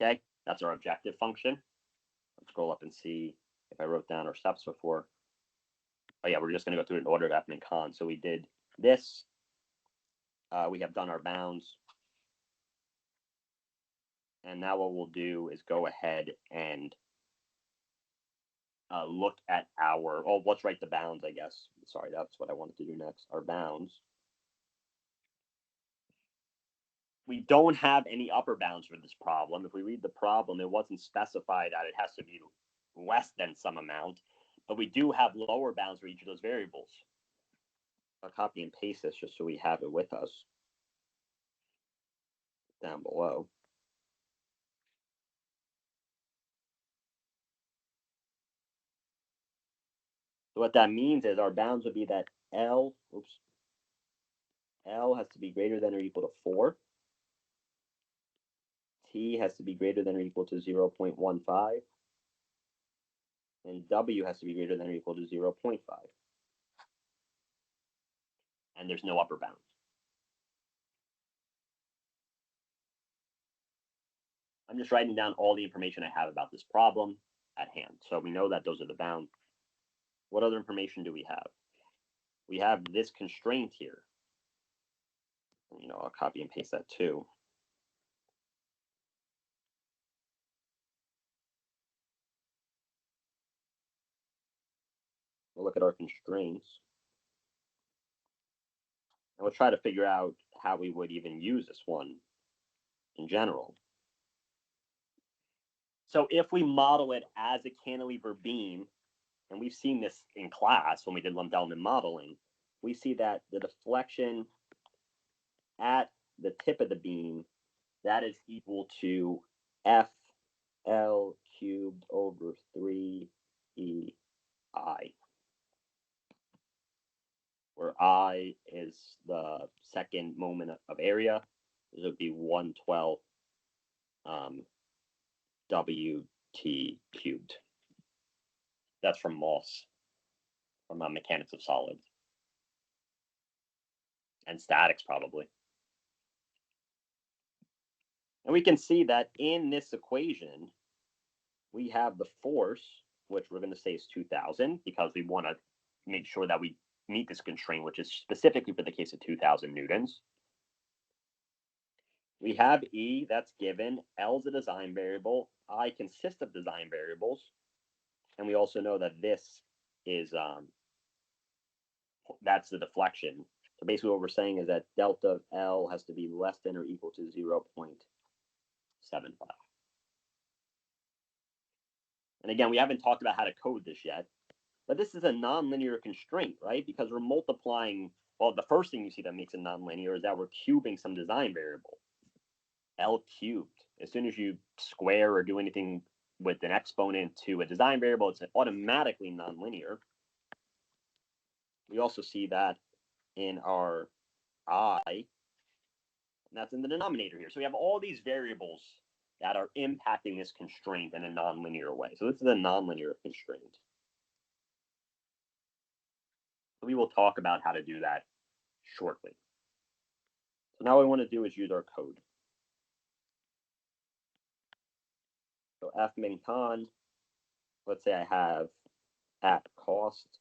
Okay, that's our objective function. Let's scroll up and see if I wrote down our steps before. Oh yeah, we're just going to go through it in order of fmincon. So we did this. We have done our bounds. And now what we'll do is go ahead and look at let's write the bounds, I guess. Sorry, that's what I wanted to do next. Our bounds. We don't have any upper bounds for this problem. If we read the problem, it wasn't specified that it has to be less than some amount, but we do have lower bounds for each of those variables. I'll copy and paste this just so we have it with us down below. So what that means is our bounds would be that L has to be greater than or equal to 4. T has to be greater than or equal to 0.15. And W has to be greater than or equal to 0.5. And there's no upper bound. I'm just writing down all the information I have about this problem at hand. So we know that those are the bounds. What other information do we have? We have this constraint here. I'll copy and paste that too. We'll look at our constraints. And we'll try to figure out how we would even use this one in general. So if we model it as a cantilever beam, and we've seen this in class when we did lumped element modeling, we see that the deflection at the tip of the beam, that is equal to FL cubed over 3EI, where I is the second moment of area. This would be 112 WT cubed. That's from Moss, from mechanics of solids. And statics, probably. And we can see that in this equation, we have the force, which we're going to say is 2,000, because we want to make sure that we meet this constraint, which is specifically for the case of 2,000 newtons. We have E, that's given. L is a design variable. I consists of design variables. And we also know that this is, that's the deflection. So basically what we're saying is that delta of L has to be less than or equal to 0.75. And again, we haven't talked about how to code this yet, but this is a nonlinear constraint, right? Because we're multiplying, well, the first thing you see that makes it nonlinear is that we're cubing some design variable, L cubed. As soon as you square or do anything with an exponent to a design variable, it's automatically nonlinear. We also see that in our I, and that's in the denominator here. So we have all these variables that are impacting this constraint in a nonlinear way. So this is a nonlinear constraint. We will talk about how to do that shortly. So now what we want to do is use our code. So fmincon, let's say I have at cost.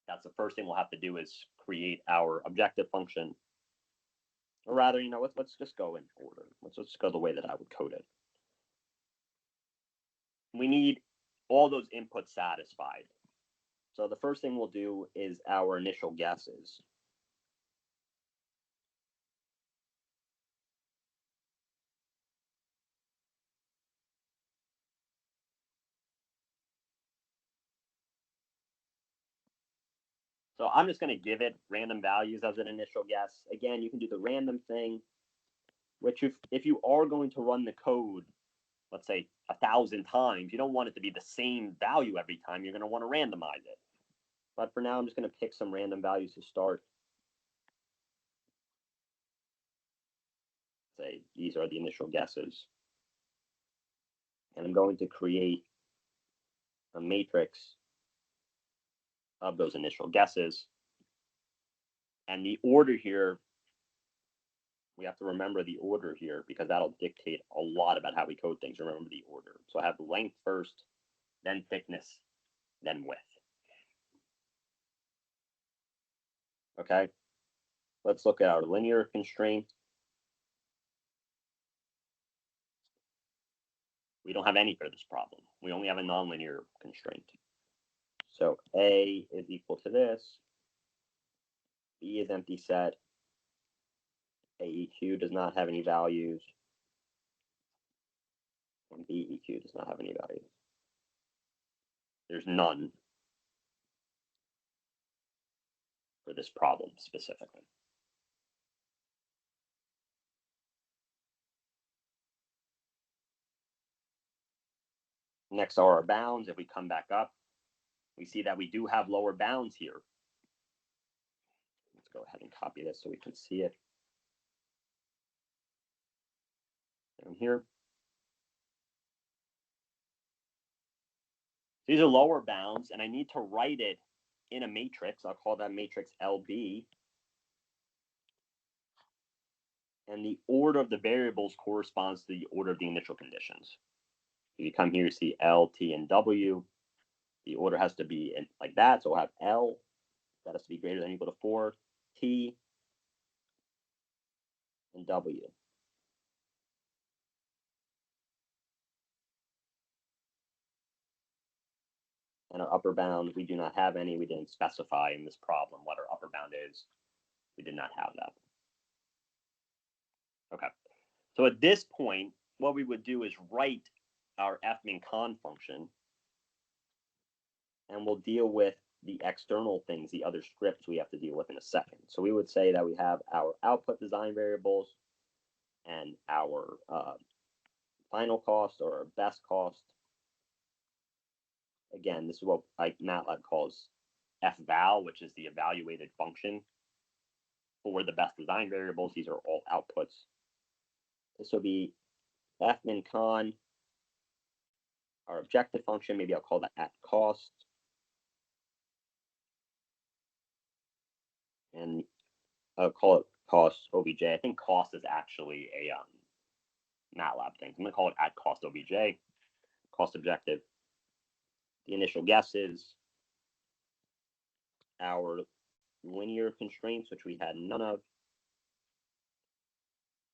That's the first thing we'll have to do is create our objective function. Or rather, let's just go in order. Let's just go the way that I would code it. We need all those inputs satisfied. So the first thing we'll do is our initial guesses. So I'm just going to give it random values as an initial guess. Again, you can do the random thing, which if you are going to run the code, let's say 1,000 times, you don't want it to be the same value every time. You're going to want to randomize it. But for now, I'm just going to pick some random values to start. Say these are the initial guesses. And I'm going to create a matrix of those initial guesses. And the order here, we have to remember the order here because that'll dictate a lot about how we code things. Remember the order. So I have length first, then thickness, then width. Okay, let's look at our linear constraint. We don't have any for this problem. We only have a nonlinear constraint. So A is equal to this. B is empty set. AEQ does not have any values. And BEQ does not have any values. There's none for this problem specifically. Next are our bounds. If we come back up, we see that we do have lower bounds here. Let's go ahead and copy this so we can see it. Down here. These are lower bounds, and I need to write it in a matrix. I'll call that matrix LB. And the order of the variables corresponds to the order of the initial conditions. If you come here, you see L, T, and W. The order has to be like that. So we'll have L, that has to be greater than or equal to 4, T, and W. And our upper bound, we do not have any. We didn't specify in this problem what our upper bound is. We did not have that. Okay. So at this point, what we would do is write our fmincon function, and we'll deal with the external things, the other scripts we have to deal with in a second. So we would say that we have our output design variables and our final cost or our best cost. Again, this is what MATLAB calls fval, which is the evaluated function for the best design variables. These are all outputs. This will be fmincon, our objective function. Maybe I'll call that at cost. And I'll call it cost obj. I think cost is actually a MATLAB thing. I'm going to call it at cost obj, cost objective. The initial guesses, our linear constraints, which we had none of,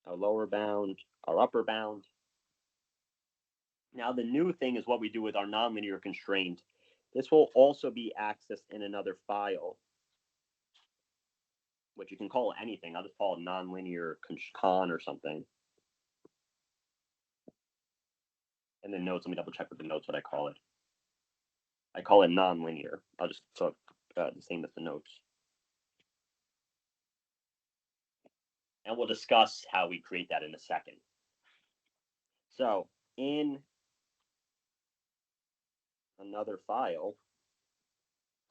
our lower bound, our upper bound. Now, the new thing is what we do with our nonlinear constraint. This will also be accessed in another file, which you can call anything. I'll just call it nonlinear con or something. And the notes, let me double check with the notes what I call it. I call it nonlinear. I'll just put the same as the notes. And we'll discuss how we create that in a second. So in another file,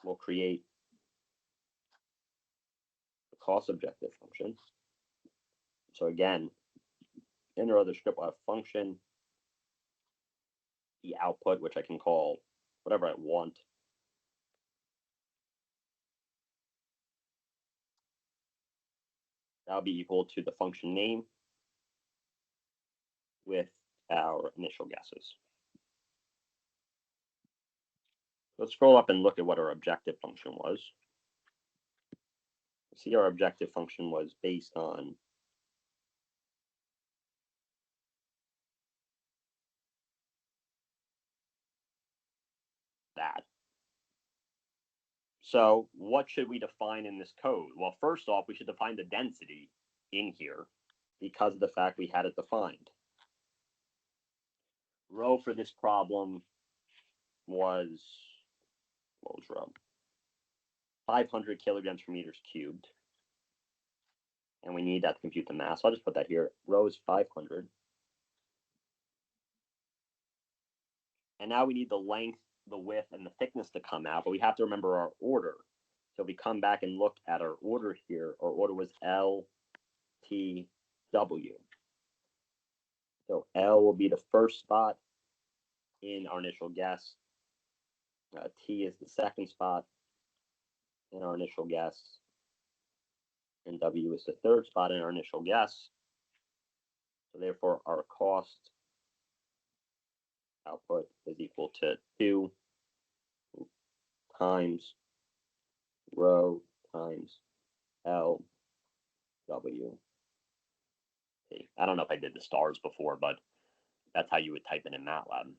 we'll create the cost objective function. So again, in our other script, we'll have function, the output, which I can call whatever I want. That'll be equal to the function name with our initial guesses. Let's scroll up and look at what our objective function was. See, our objective function was based on that. So what should we define in this code? Well, first off, we should define the density in here because of the fact we had it defined. Rho for this problem was, what was rho? 500 kilograms per meters cubed. And we need that to compute the mass. So I'll just put that here. Rho is 500. And now we need the length, the width, and the thickness to come out, but we have to remember our order. So if we come back and look at our order here, our order was L, T, W. So L will be the first spot in our initial guess. T is the second spot in our initial guess. And W is the third spot in our initial guess. So therefore, our cost output is equal to 2 times rho times L, W, T. I don't know if I did the stars before, but that's how you would type it in MATLAB.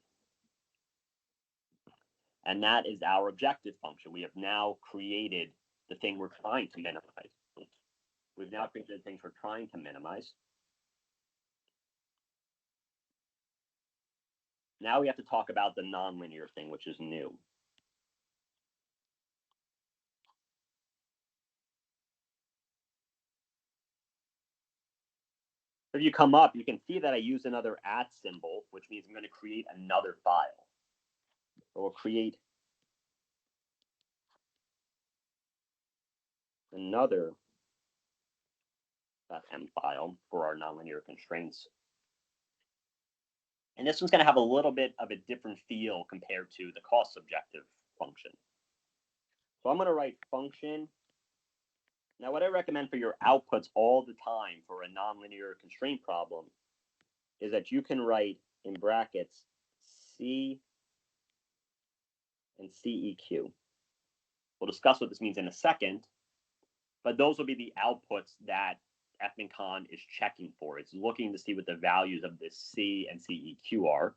And that is our objective function. We have now created the thing we're trying to minimize. We've now created the things we're trying to minimize. Now we have to talk about the nonlinear thing, which is new. If you come up, you can see that I use another @ symbol, which means I'm going to create another file. So we'll create another .m file for our nonlinear constraints. And this one's going to have a little bit of a different feel compared to the cost objective function. So I'm going to write function Now, what I recommend for your outputs all the time for a nonlinear constraint problem is that you can write in brackets C and CEQ. We'll discuss what this means in a second, but those will be the outputs that fmincon is checking for. It's looking to see what the values of this C and CEQ are.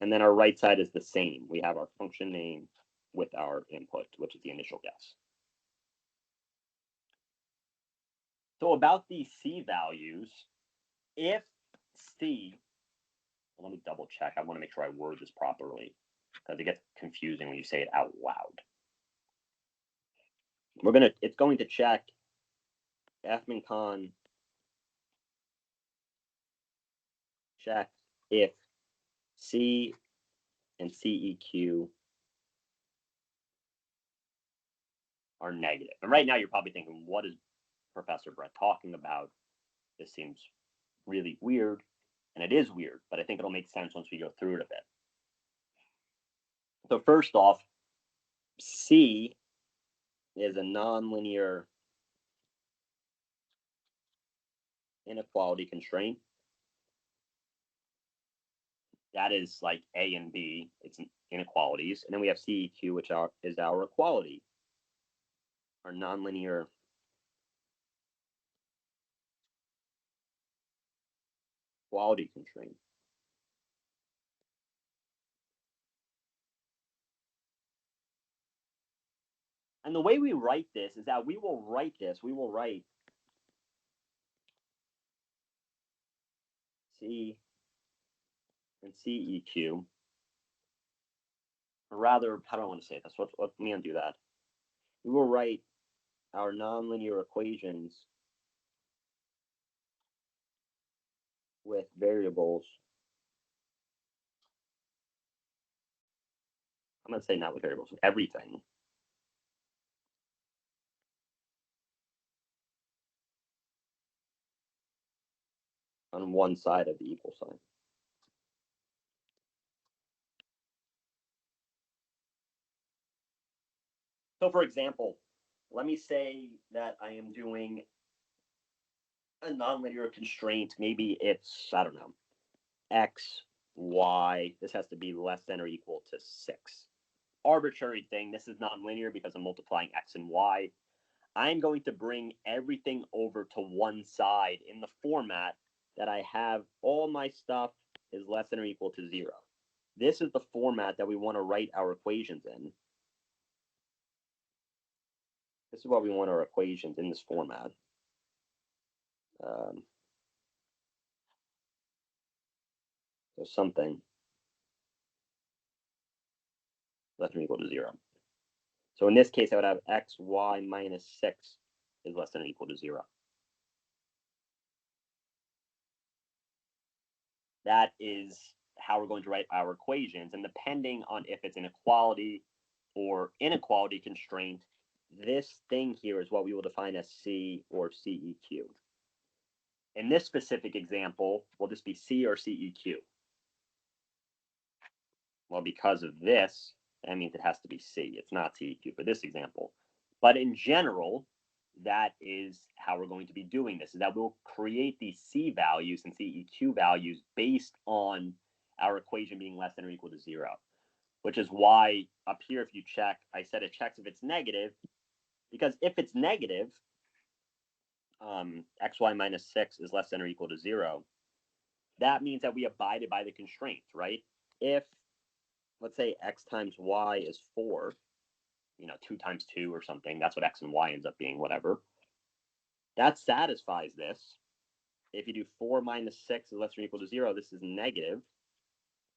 And then our right side is the same. We have our function name with our input, which is the initial guess. So about these C values, if C, well, let me double check. I want to make sure I word this properly because it gets confusing when you say it out loud. It's going to check fmincon check if C and CEQ are negative. And right now you're probably thinking, what is Professor Brett talking about? This seems really weird, and it is weird, but I think it'll make sense once we go through it a bit. So first off, C is a nonlinear inequality constraint. That is like A and B, it's inequalities. And then we have CEQ, which is our equality, our nonlinear equality constraint. And the way we write this is that we will write C and CEQ, or rather, how do I want to say this? Let me undo that. We will write our nonlinear equations with variables. I'm going to say not with variables, with everything. On one side of the equal sign. So for example, let me say that I am doing a nonlinear constraint. Maybe it's, I don't know, x, y. This has to be less than or equal to 6. Arbitrary thing. This is nonlinear because I'm multiplying x and y. I'm going to bring everything over to one side in the format that I have all my stuff is less than or equal to 0. This is the format that we want to write our equations in. This is what we want our equations in this format. So something less than or equal to 0. So in this case, I would have x, y minus 6 is less than or equal to 0. That is how we're going to write our equations. And depending on if it's an equality or inequality constraint, this thing here is what we will define as C or CEQ. In this specific example, will this be C or CEQ? Well, because of this, that means it has to be C. It's not CEQ for this example. But in general, that is how we're going to be doing this, is that we'll create these C values and CEQ values based on our equation being less than or equal to 0, which is why up here, if you check, I said it checks if it's negative, because if it's negative, xy minus 6 is less than or equal to 0, that means that we abided by the constraints, right? If, let's say, x times y is 4, 2 times 2 or something, that's what x and y ends up being, whatever. That satisfies this. If you do 4 minus 6 is less than or equal to 0, this is negative.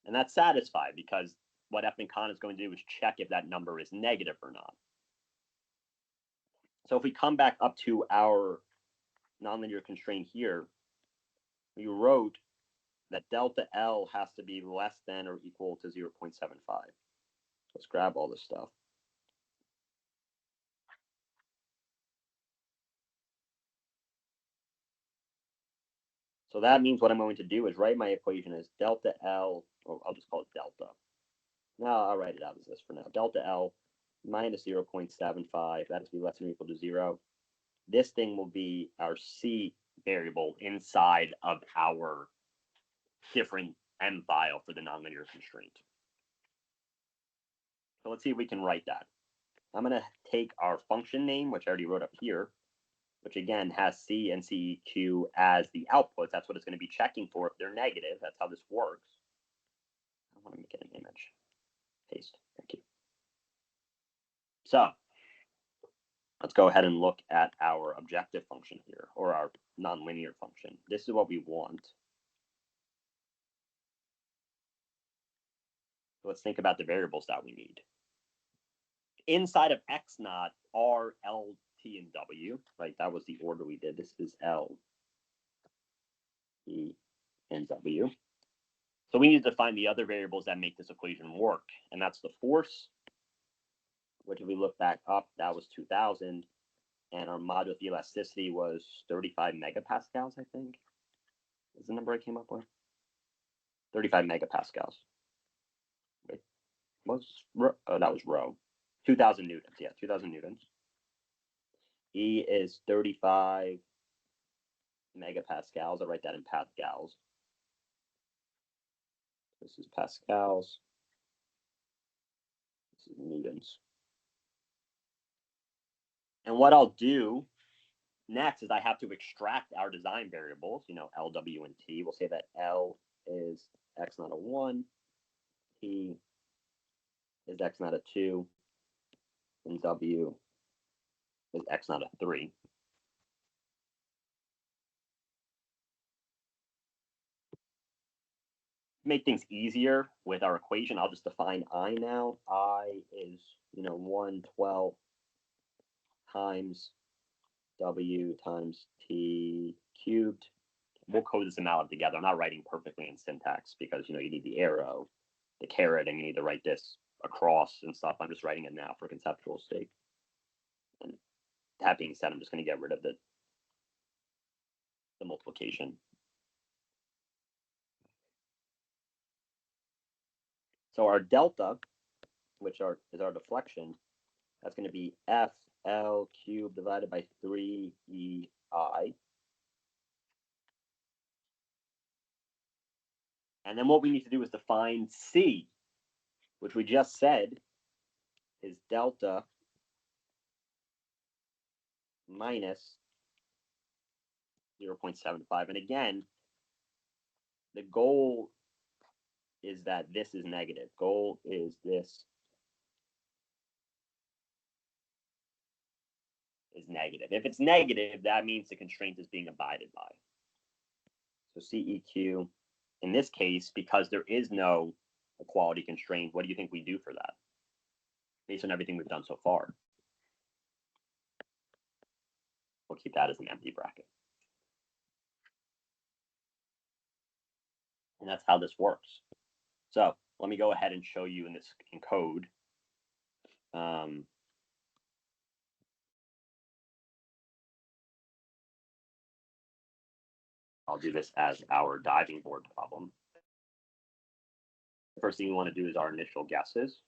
And that's satisfied because what fmincon is going to do is check if that number is negative or not. So if we come back up to our nonlinear constraint here, we wrote that delta L has to be less than or equal to 0.75. Let's grab all this stuff. So that means what I'm going to do is write my equation as delta L, or I'll just call it delta. Now I'll write it out as this for now. Delta L minus 0.75, that has to be less than or equal to 0. this thing will be our C variable inside of our different M file for the nonlinear constraint. So let's see if we can write that. I'm going to take our function name, which I already wrote up here, which again has C and CEQ as the outputs. That's what it's going to be checking for if they're negative. That's how this works. I want to make it an image. Paste. Thank you. So let's go ahead and look at our objective function here, or our nonlinear function. This is what we want. So let's think about the variables that we need. Inside of X naught are L, T, and W, right? That was the order we did. This is L, T, and W. So we need to find the other variables that make this equation work, and that's the force, which if we look back up, that was 2,000, and our modulus of elasticity was 35 megapascals, I think, is the number I came up with. 35 megapascals. Wait, that was rho. 2,000 newtons, yeah, 2,000 newtons. E is 35 megapascals. I'll write that in pascals. This is pascals. This is newtons. And what I'll do next is I have to extract our design variables, you know, L, W, and T. We'll say that L is X naught of 1, T is X naught of 2, and W is X naught of 3. Make things easier with our equation, I'll just define I now. I is, 112 times W times T cubed. We'll code this amount together. I'm not writing perfectly in syntax because, you need the arrow, the caret, and you need to write this across and stuff. I'm just writing it now for conceptual sake. And that being said, I'm just going to get rid of the multiplication. So our delta, which is our deflection, that's going to be FL cubed divided by 3EI. And then what we need to do is define C, which we just said is delta minus 0.75. And again, the goal is that this is negative. Goal is this is negative. If it's negative, that means the constraint is being abided by. So CEQ, in this case, because there is no equality constraint, what do you think we do for that? Based on everything we've done so far. We'll keep that as an empty bracket. And that's how this works. So let me go ahead and show you in code. I'll do this as our diving board problem. The first thing we want to do is our initial guesses.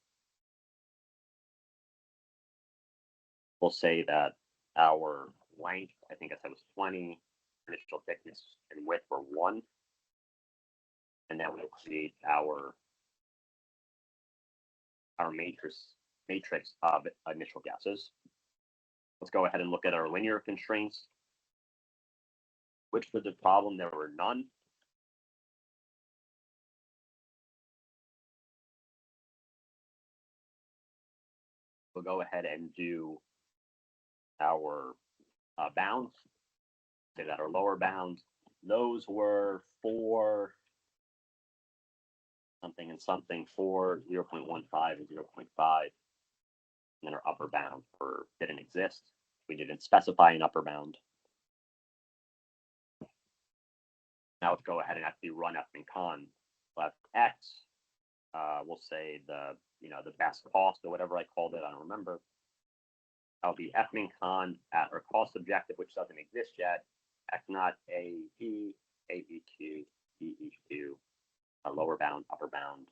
We'll say that our length, I think I said was 20, initial thickness and width were 1. And then we'll create our matrix of initial guesses. Let's go ahead and look at our linear constraints. Which for the problem, there were none. We'll go ahead and do our bounds. Say that our lower bounds, those were 4 something and something, 4, 0.15 and 0.5. And then our upper bound didn't exist. We didn't specify an upper bound. Now let's go ahead and actually run fmincon. Left X. We'll say the best cost or whatever I called it. I don't remember. That'll be fmincon at our cost objective, which doesn't exist yet. X naught AE, AEQ, EEQ, a lower bound, upper bound,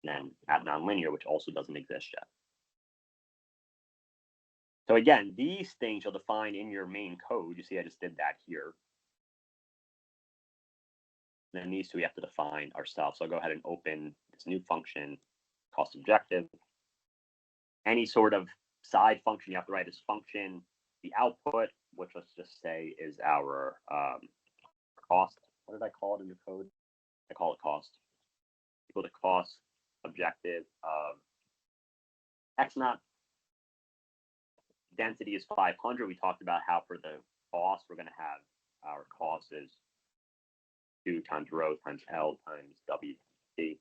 and then at nonlinear, which also doesn't exist yet. So again, these things you'll define in your main code. You see, I just did that here. Then these two we have to define ourselves. So I'll go ahead and open this new function, cost objective. Any sort of side function you have to write as function. The output, which let's just say is our cost. What did I call it in the code? I call it cost. Equal to cost objective of x naught. Density is 500. We talked about how for the cost, we're going to have our cost is 2 times rho times L times WT.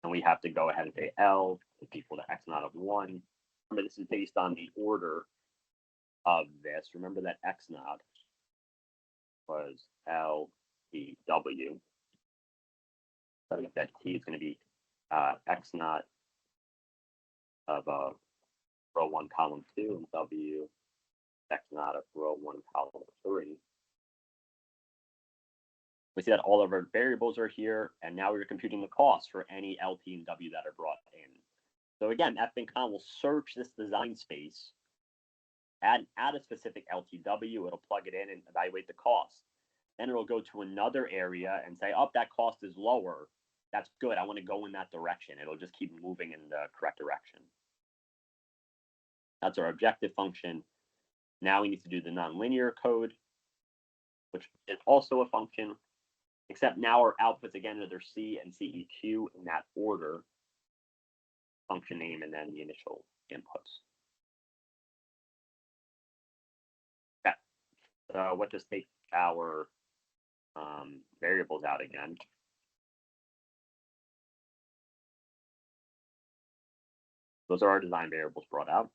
And we have to go ahead and say L is equal to x naught of 1. Remember, this is based on the order of this. Remember that x naught was L T W. So that T is going to be x naught of row 1, column 2, and W x naught of row 1, column 3. We see that all of our variables are here, and now we're computing the cost for any LT and W that are brought in. So again, fmincon will search this design space, add a specific LTW, it'll plug it in and evaluate the cost. Then it'll go to another area and say, oh, that cost is lower. That's good. I want to go in that direction. It'll just keep moving in the correct direction. That's our objective function. Now we need to do the nonlinear code, which is also a function, except now our outputs again are their C and CEQ in that order, function name, and then the initial inputs. Okay, so let's just take our variables out again. Those are our design variables brought out.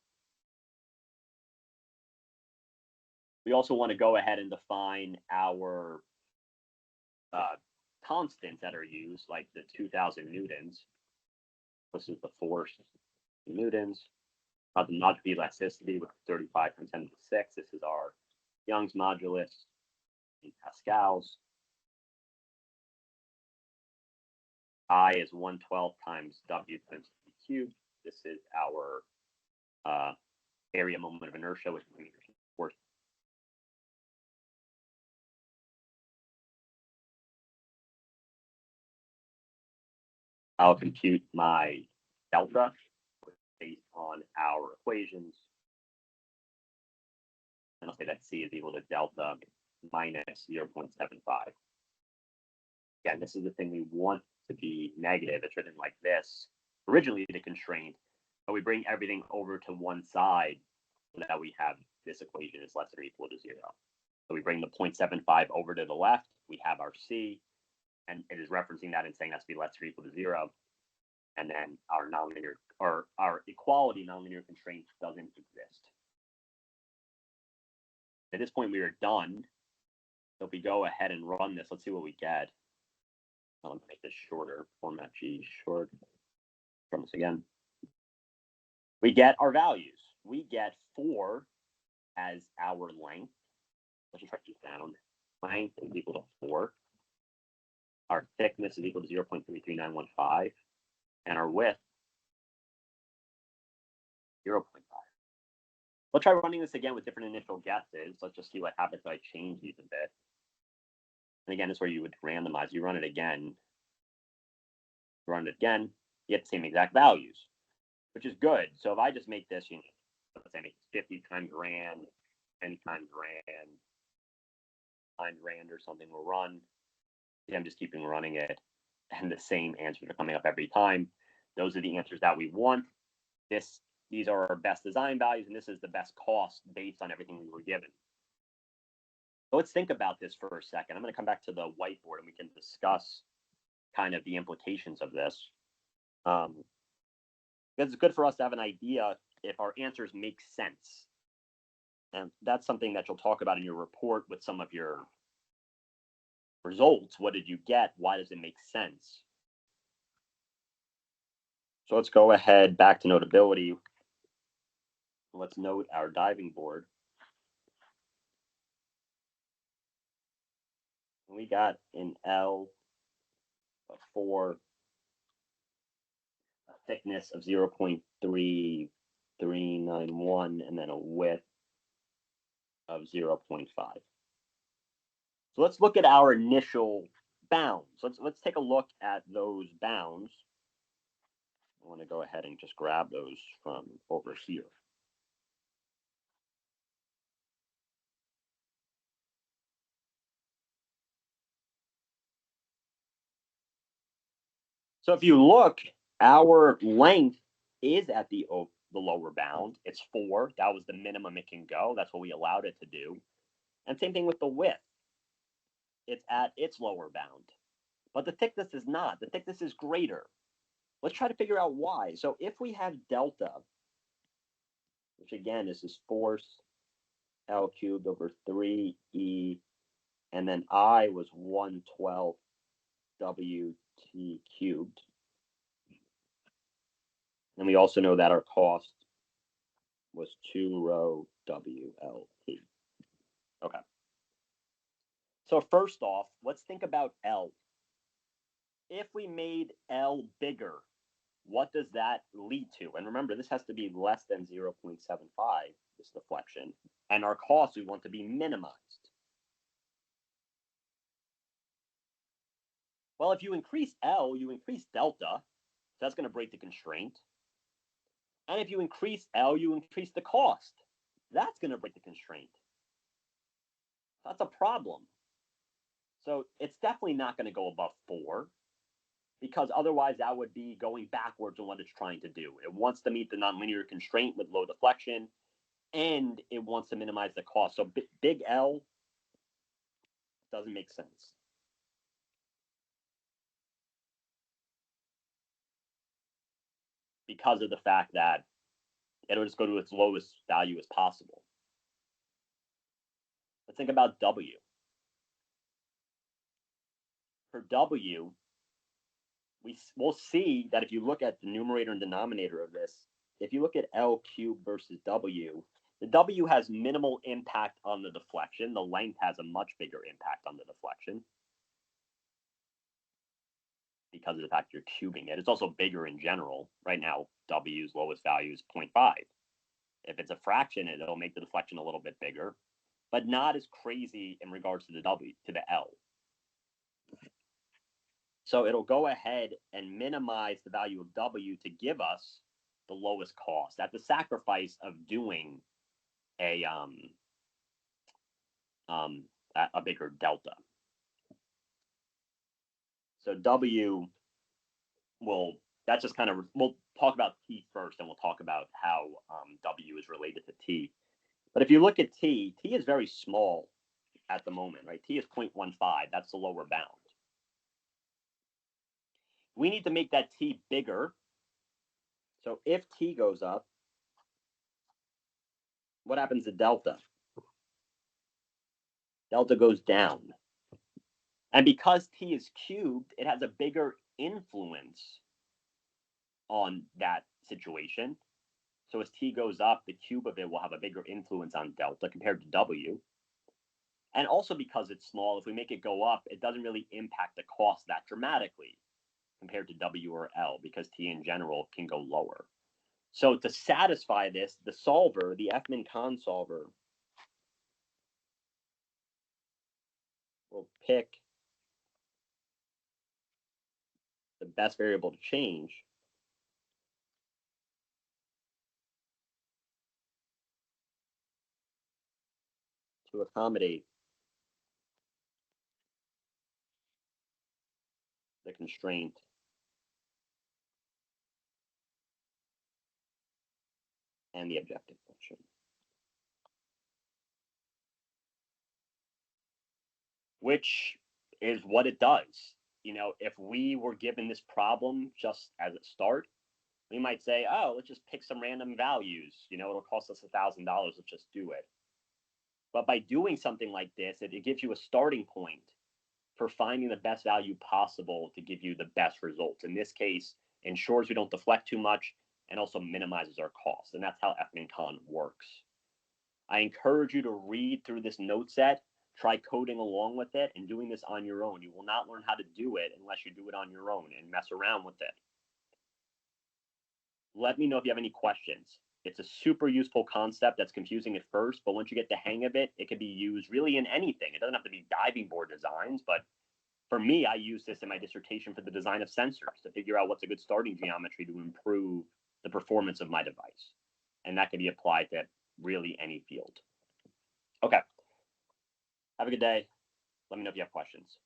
We also want to go ahead and define our constants that are used, like the 2000 newtons. This is the force in newtons. The modulus elasticity with 35 times 10 to the 6. This is our Young's modulus in pascals. I is 1/12 times W times the cubed. This is our area moment of inertia, which is force. I'll compute my delta based on our equations. And I'll say that C is equal to delta minus 0.75. Again, this is the thing we want to be negative. It's written like this. Originally the constraint, but we bring everything over to one side so that we have this equation is less than or equal to 0. So we bring the 0.75 over to the left. We have our C, and it is referencing that and saying that's to be less than or equal to 0. And then our nonlinear or our equality nonlinear constraint doesn't exist. At this point, we are done. So if we go ahead and run this, let's see what we get. I'm going to make this shorter, format G short. Run this again. We get our values. We get 4 as our length. Let's just write this down. Length is equal to 4. Our thickness is equal to 0.33915. And our width, 0.5. Let's try running this again with different initial guesses. Let's just see what happens if I change these a bit. And again, this is where you would randomize. You run it again. Run it again. You get the same exact values, which is good. So if I just make this, let's say make 50 times rand, 10 times rand, times rand or something will run. Yeah, I'm just keeping running it. And the same answers are coming up every time. Those are the answers that we want. These are our best design values, and this is the best cost based on everything we were given. So let's think about this for a second. I'm going to come back to the whiteboard and we can discuss kind of the implications of this. Because it's good for us to have an idea if our answers make sense. And that's something that you'll talk about in your report with some of your results. What did you get? Why does it make sense? So let's go ahead back to notability. Let's note our diving board. We got an L of 4, a thickness of 0.3 0.391 and then a width of 0.5. So let's look at our initial bounds. Let's take a look at those bounds. I want to go ahead and just grab those from over here. So if you look, our length is at the lower bound. It's 4. That was the minimum it can go. That's what we allowed it to do. And same thing with the width. It's at its lower bound. But the thickness is not. The thickness is greater. Let's try to figure out why. So if we have delta, which again is this force L cubed over 3E, and then I was 112 WT cubed. And we also know that our cost was 2 rho WLT. Okay. So first off, let's think about L. If we made L bigger, what does that lead to? And remember, this has to be less than 0.75, this deflection. And our cost we want to be minimized. Well, if you increase L, you increase delta. So that's going to break the constraint. And if you increase L, you increase the cost. That's going to break the constraint. That's a problem. So it's definitely not going to go above 4, because otherwise that would be going backwards on what it's trying to do. It wants to meet the nonlinear constraint with low deflection, and it wants to minimize the cost. So big L doesn't make sense. Because of the fact that it'll just go to its lowest value as possible. Let's think about W. For W, we'll see that if you look at the numerator and denominator of this, if you look at L cubed versus W, the W has minimal impact on the deflection. The length has a much bigger impact on the deflection because of the fact you're cubing it. It's also bigger in general. Right now, W's lowest value is 0.5. If it's a fraction, it'll make the deflection a little bit bigger, but not as crazy in regards to the W, to the L. So it'll go ahead and minimize the value of W to give us the lowest cost at the sacrifice of doing a bigger delta. So W will, that's just kind of, we'll talk about T first, and we'll talk about how W is related to T. But if you look at T, T is very small at the moment, right? T is 0.15. That's the lower bound. We need to make that T bigger. So if T goes up, what happens to delta? Delta goes down. And because T is cubed, it has a bigger influence on that situation. So as T goes up, the cube of it will have a bigger influence on delta compared to W. And also because it's small, if we make it go up, it doesn't really impact the cost that dramatically compared to W or L, because T in general can go lower. So to satisfy this, the solver, the fmincon solver, will pick the best variable to change to accommodate the constraint and the objective function. Which is what it does. You know, if we were given this problem just as a start, we might say, oh, let's just pick some random values. You know, it'll cost us $1,000. Let's just do it. But by doing something like this, it gives you a starting point for finding the best value possible to give you the best results. In this case, ensures we don't deflect too much and also minimizes our costs. And that's how fmincon works. I encourage you to read through this note set, try coding along with it, and doing this on your own. You will not learn how to do it unless you do it on your own and mess around with it. Let me know if you have any questions. It's a super useful concept that's confusing at first, but once you get the hang of it, it can be used really in anything. It doesn't have to be diving board designs, but for me, I use this in my dissertation for the design of sensors to figure out what's a good starting geometry to improve the performance of my device. And that can be applied to really any field. Okay. Have a good day. Let me know if you have questions.